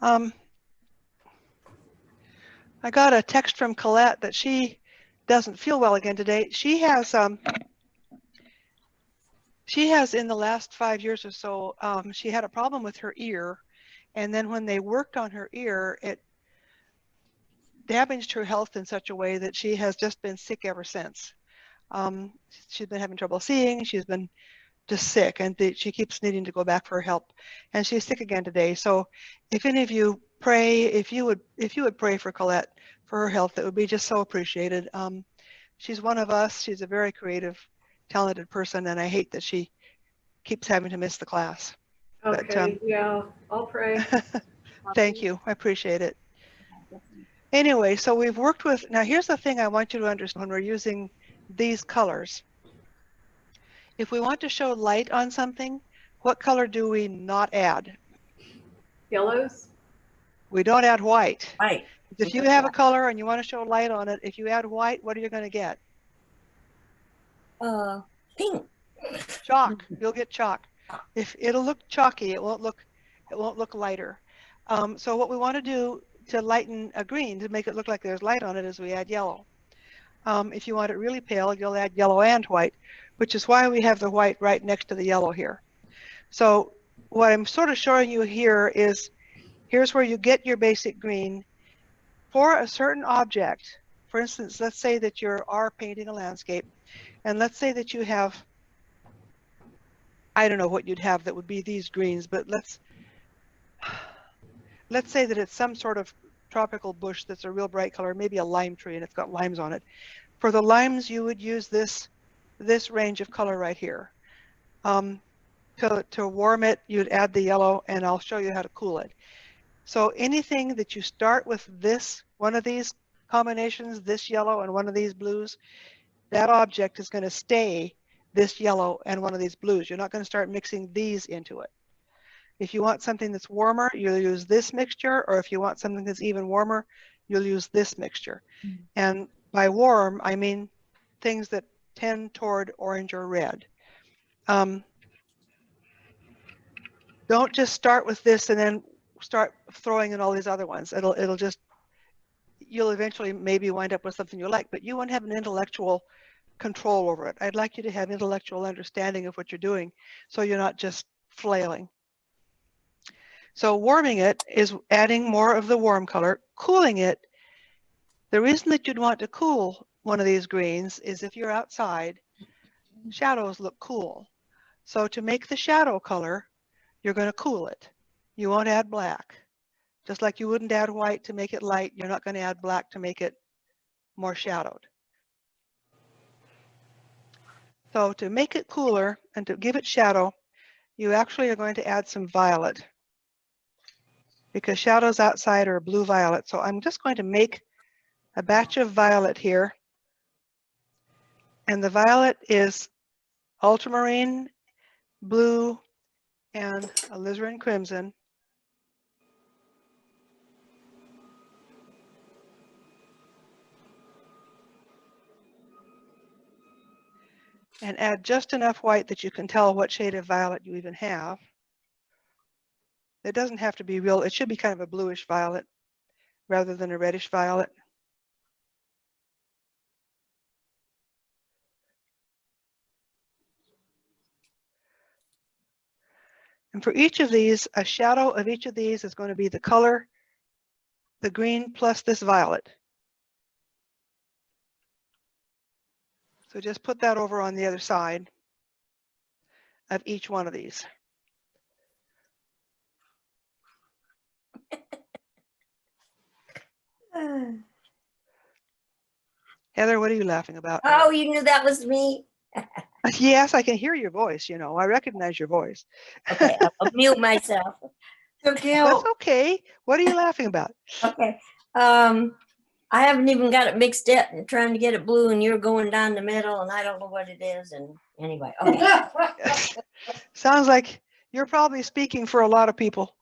I got a text from Colette that she doesn't feel well again today. She has in the last 5 years or so, she had a problem with her ear. And then when they worked on her ear, it damaged her health in such a way that she has just been sick ever since. She's been having trouble seeing. She's been just sick, and she keeps needing to go back for help. And she's sick again today. So if any of you pray, if you would pray for Colette for her health, that would be just so appreciated. She's one of us. She's a very creative, talented person, and I hate that she keeps having to miss the class. Okay, yeah, I'll pray. Thank you. I appreciate it. Anyway, so we've worked with, now here's the thing I want you to understand when we're using these colors. If we want to show light on something, what color do we not add? Yellows? We don't add white. Right. If you have a color and you want to show light on it, if you add white, what are you going to get? Pink. Chalk. You'll get chalk. If it'll look chalky, it won't look lighter. So what we want to do to lighten a green, to make it look like there's light on it, is we add yellow. If you want it really pale, you'll add yellow and white, which is why we have the white right next to the yellow here. So what I'm sort of showing you here is, here's where you get your basic green for a certain object. For instance, let's say that you are painting a landscape, and let's say that you have, I don't know what you'd have that would be these greens, but let's say that it's some sort of tropical bush that's a real bright color, maybe a lime tree and it's got limes on it. For the limes, you would use this range of color right here. To warm it, you'd add the yellow, and I'll show you how to cool it. So anything that you start with this, one of these combinations, this yellow and one of these blues, that object is going to stay this yellow and one of these blues. You're not going to start mixing these into it. If you want something that's warmer, you'll use this mixture, or if you want something that's even warmer, you'll use this mixture. And by warm, I mean things that tend toward orange or red. Don't just start with this and then start throwing in all these other ones. It'll just, you'll eventually maybe wind up with something you like, but you won't have an intellectual control over it. I'd like you to have intellectual understanding of what you're doing, so you're not just flailing. So warming it is adding more of the warm color. Cooling it, the reason that you'd want to cool one of these greens is if you're outside, shadows look cool. So to make the shadow color, you're going to cool it. You won't add black. Just like you wouldn't add white to make it light, you're not going to add black to make it more shadowed. So to make it cooler and to give it shadow, you actually are going to add some violet, because shadows outside are blue-violet. So I'm just going to make a batch of violet here. And the violet is ultramarine, blue, and alizarin crimson. And add just enough white that you can tell what shade of violet you even have. It doesn't have to be real, it should be kind of a bluish violet rather than a reddish violet. And for each of these, a shadow of each of these is going to be the color, the green plus this violet. So just put that over on the other side of each one of these. Heather, what are you laughing about? Oh, you knew that was me? Yes, I can hear your voice, you know. I recognize your voice. Okay, I'll mute myself. So Gail, That's okay. What are you laughing about? Okay. I haven't even got it mixed yet and trying to get it blue, and you're going down the middle and I don't know what it is. And anyway, okay. Sounds like you're probably speaking for a lot of people.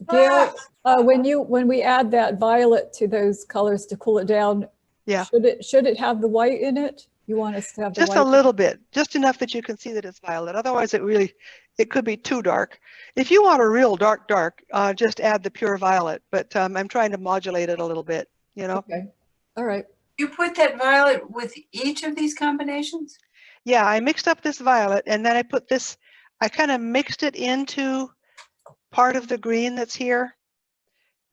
Gail, when we add that violet to those colors to cool it down, Yeah. should it have the white in it? You want us to have the Just white? a little bit, just enough that you can see that it's violet. Otherwise, it could be too dark. If you want a real dark, just add the pure violet. But I'm trying to modulate it a little bit, you know? Okay, all right. You put that violet with each of these combinations? Yeah, I mixed up this violet and then I put this, I kind of mixed it into part of the green that's here.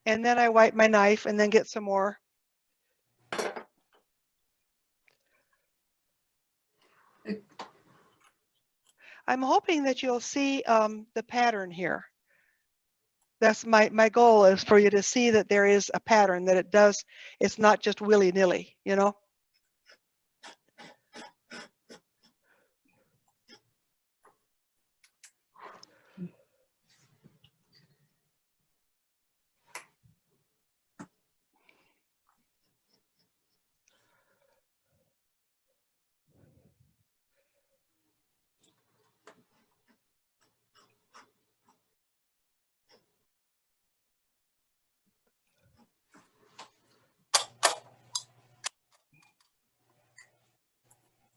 And then I wipe my knife and then get some more. I'm hoping that you'll see the pattern here. That's my goal, is for you to see that there is a pattern, that it's not just willy-nilly, you know?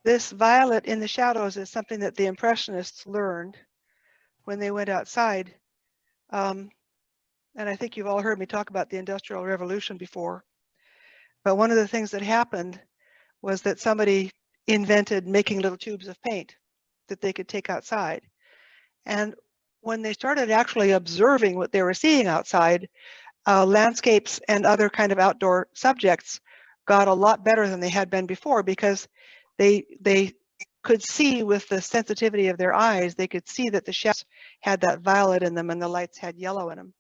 This violet in the shadows is something that the Impressionists learned when they went outside. And I think you've all heard me talk about the Industrial Revolution before. But one of the things that happened was that somebody invented making little tubes of paint that they could take outside. And when they started actually observing what they were seeing outside, landscapes and other kind of outdoor subjects got a lot better than they had been before, because they could see with the sensitivity of their eyes, they could see that the shadows had that violet in them and the lights had yellow in them.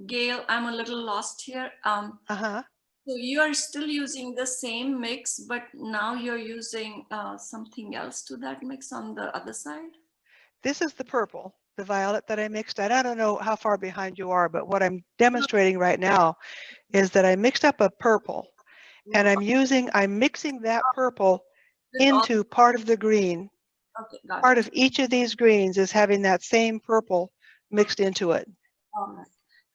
Gail, I'm a little lost here. So you are still using the same mix, but now you're using something else to that mix on the other side? This is the purple, the violet that I mixed. And I don't know how far behind you are, but what I'm demonstrating right now is that I mixed up a purple, and I'm mixing that purple into part of the green. Okay, got Part it. of each of these greens is having that same purple mixed into it.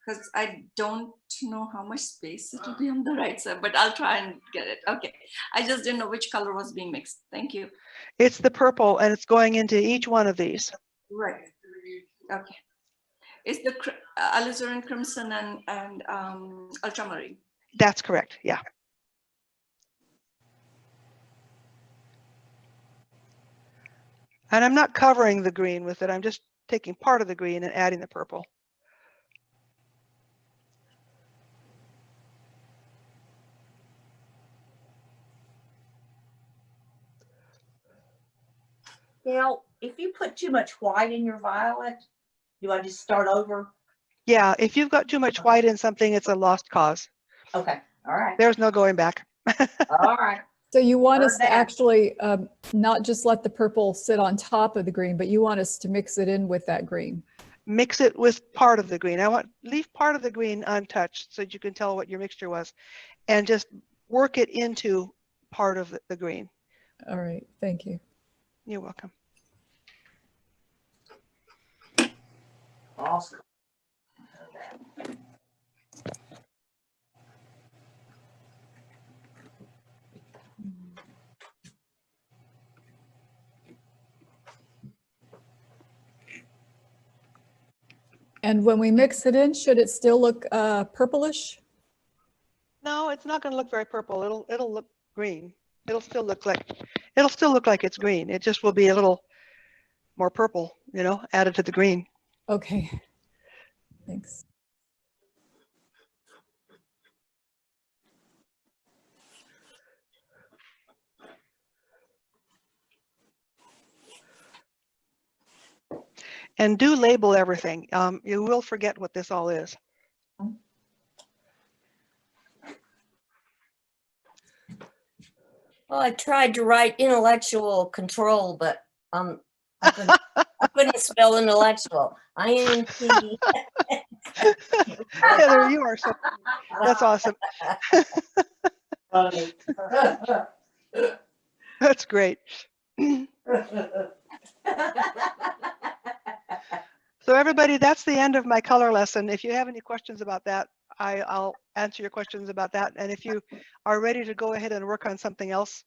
Because I don't know how much space it will be on the right side, but I'll try and get it. Okay, I just didn't know which color was being mixed. Thank you. It's the purple, and it's going into each one of these. Right. Okay. It's the alizarin crimson and ultramarine. That's correct, yeah. And I'm not covering the green with it. I'm just taking part of the green and adding the purple. Gail, if you put too much white in your violet, do I just start over? Yeah, if you've got too much white in something, it's a lost cause. Okay, all right. There's no going back. All right. So you want Heard us to that. actually not just let the purple sit on top of the green, but you want us to mix it in with that green. Mix it with part of the green. Leave part of the green untouched so that you can tell what your mixture was, and just work it into part of the green. All right, thank you. You're welcome. Awesome. And when we mix it in, should it still look purplish? No, it's not going to look very purple. It'll look green. It'll still look like it's green. It just will be a little more purple, you know, added to the green. Okay, thanks. And do label everything. You will forget what this all is. Well, I tried to write intellectual control, but I couldn't spell intellectual. INT. Heather, you are so, that's awesome. Funny. That's great. So everybody, that's the end of my color lesson. If you have any questions about that, I'll answer your questions about that. And if you are ready to go ahead and work on something else,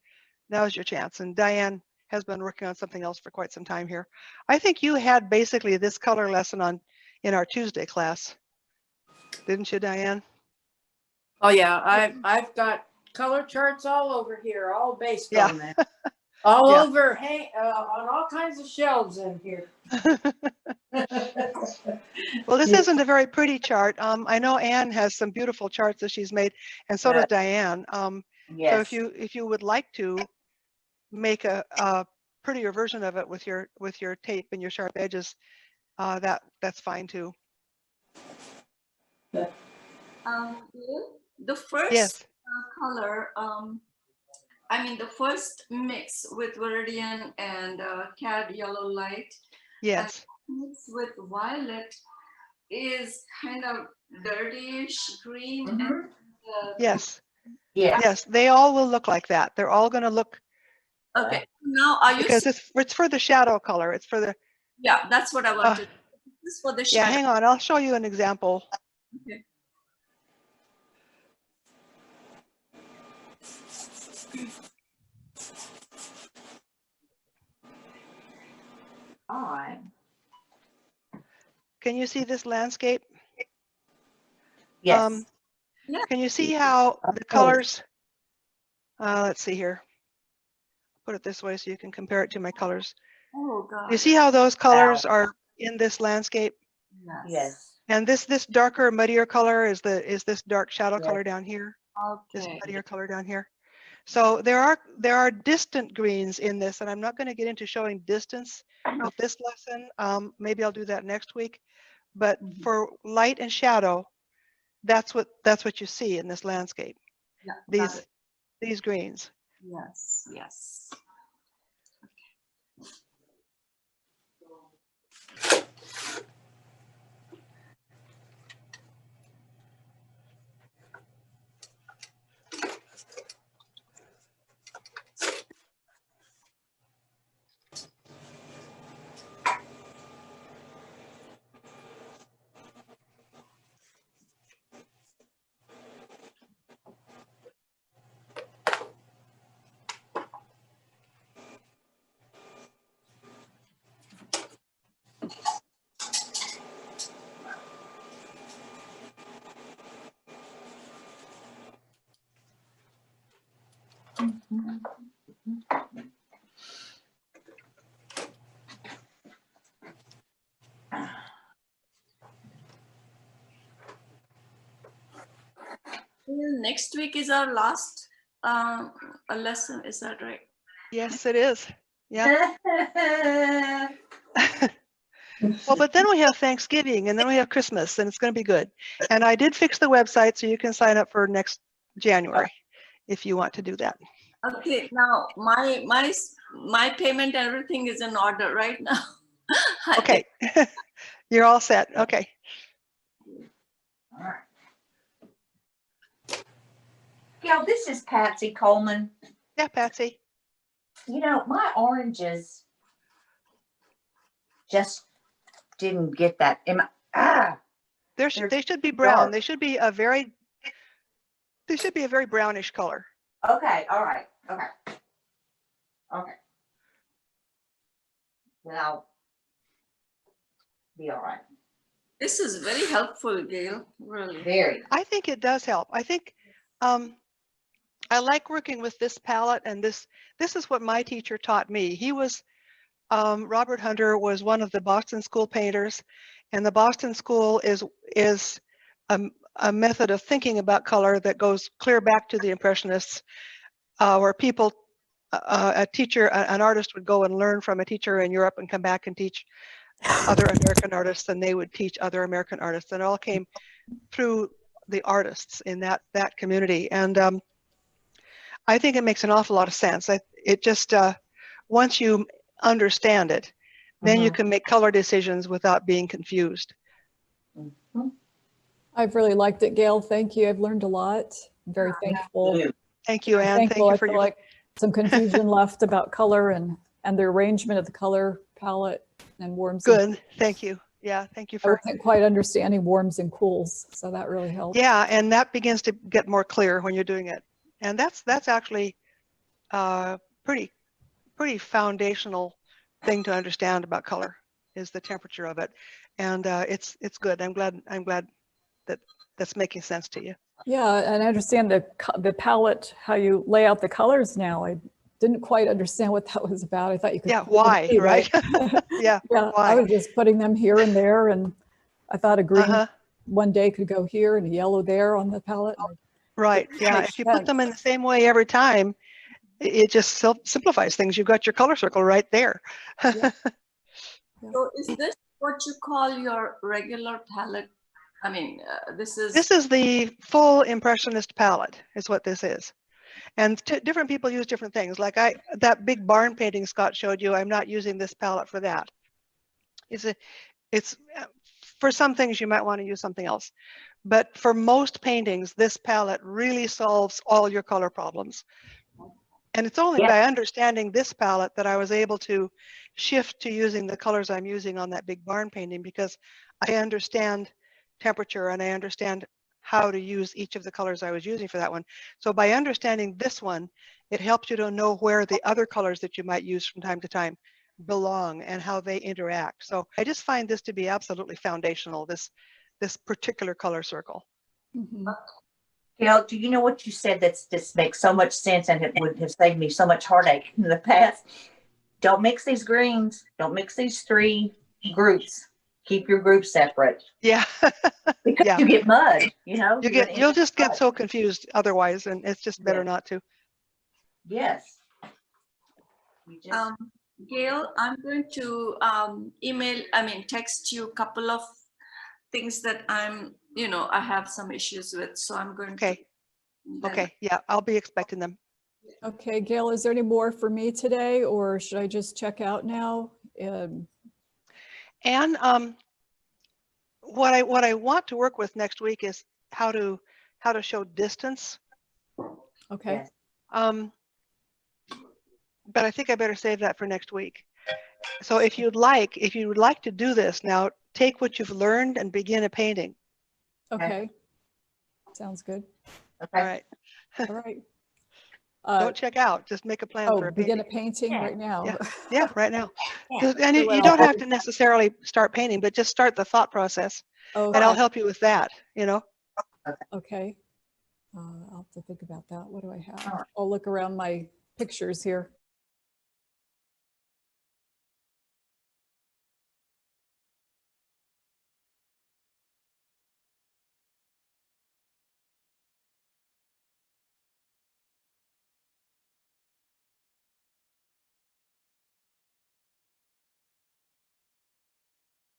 now's your chance. And Diane has been working on something else for quite some time here. I think you had basically this color lesson in our Tuesday class, didn't you, Diane? Oh yeah, I've got color charts all over here, all based Yeah. on that. All Yeah. over, hey, on all kinds of shelves in here. Well, this isn't a very pretty chart. I know Anne has some beautiful charts that she's made, and so does Diane. So Yes. if you would like to make a prettier version of it with your tape and your sharp edges, that's fine too. The first Yes. color, I mean the first mix with Viridian and CAD yellow light, Yes. mix with violet is kind of dirtyish green. Mhm. And Yes. Yeah. Yes. They all will look like that. They're all going to look, okay, now are you? because it's for the shadow color. It's for the, Yeah, that's what I wanted. This is for the yeah, shadow. hang on. I'll show you an example. Okay. All right. Can you see this landscape? Yes. Yeah. Can you see how the colors, let's see here. Put it this way so you can compare it to my colors. Oh God. You see how those colors are in this landscape? Yes. And this darker, muddier color is this dark shadow Yes. color down here. This Okay. muddier color down here. So there are distant greens in this, and I'm not going to get into showing distance with this lesson. Maybe I'll do that next week. But for light and shadow, that's what you see in this landscape. Yeah, got it. These greens. Yes, yes. Next week is our last a lesson, is that right? Yes, it is. Yeah. Well, but then we have Thanksgiving, and then we have Christmas, and it's going to be good. And I did fix the website so you can sign up for next January if you want to do that. Okay, now my payment, everything is in order right now. Okay. You're all set. Okay. All right. Gail, this is Patsy Coleman. Yeah, Patsy. You know, my oranges just didn't get that. They should be brown. dark. They should be a very brownish color. Okay, all right, okay. Okay. Then I'll be all right. This is very helpful, Gail, really. Very. I think it does help. I think I like working with this palette, and this is what my teacher taught me. He was Robert Hunter was one of the Boston School painters, and the Boston School is a method of thinking about color that goes clear back to the Impressionists, where people, an artist would go and learn from a teacher in Europe and come back and teach other American artists, and they would teach other American artists, and it all came through the artists in that community. And I think it makes an awful lot of sense. It just once you understand it, then you can make color decisions without being confused. I've really liked it, Gail. Thank you. I've learned a lot. I'm very thankful. Thank you, Anne. Thankful. Thank you I for feel your like some confusion left about color and the arrangement of the color palette and warms. good. Thank you. Yeah, thank you I for, wasn't quite understanding warms and cools, so that really helped. yeah, and that begins to get more clear when you're doing it. And that's actually pretty foundational thing to understand about color is the temperature of it. And it's good. I'm glad that that's making sense to you. Yeah, and I understand the palette, how you lay out the colors now. I didn't quite understand what that was about. I thought you could. Yeah, put them why, anyway. right? Yeah, Yeah, why? I was just putting them here and there, and I thought a green Uh-huh. one day could go here and a yellow there on the palette. Right. It Yeah. makes If you put them in the sense. same way every time, it just simplifies things. You've got your color circle right there. So is this what you call your regular palette? I mean, this This is the full Impressionist palette is what this is. And different people use different things. Like that big barn painting Scott showed you, I'm not using this palette for that. It's for some things you might want to use something else. But for most paintings, this palette really solves all your color problems. And it's only by understanding this palette that I was able to shift to using the colors I'm using on that big barn painting, because I understand temperature and I understand how to use each of the colors I was using for that one. So by understanding this one, it helps you to know where the other colors that you might use from time to time belong and how they interact. So I just find this to be absolutely foundational, this particular color circle. Mhm. Gail, do you know what you said that's just makes so much sense and it would have saved me so much heartache in the past? Don't mix these greens. Don't mix these three groups. Keep your groups separate. Yeah. Because Yeah. you get mud, you know? You'll just get so confused otherwise, and it's just better not to. Yes. You just, Gail, I'm going to text you a couple of things that I have some issues with. So I'm going to. Okay. Yeah, I'll be expecting them. Okay, Gail, is there any more for me today, or should I just check out now? And what I want to work with next week is how to show distance. Okay. But I think I better save that for next week. So if you would like to do this now, take what you've learned and begin a painting. Okay. Sounds good. okay. All right. All right. Don't check out. Just make a plan for a begin painting. a painting right now. Yeah, right now. Yeah. And you don't have to necessarily start painting, but just start the thought process. Oh, And I'll help you with that, Okay. I'll have to think about that. What do I have? I'll look around my pictures here.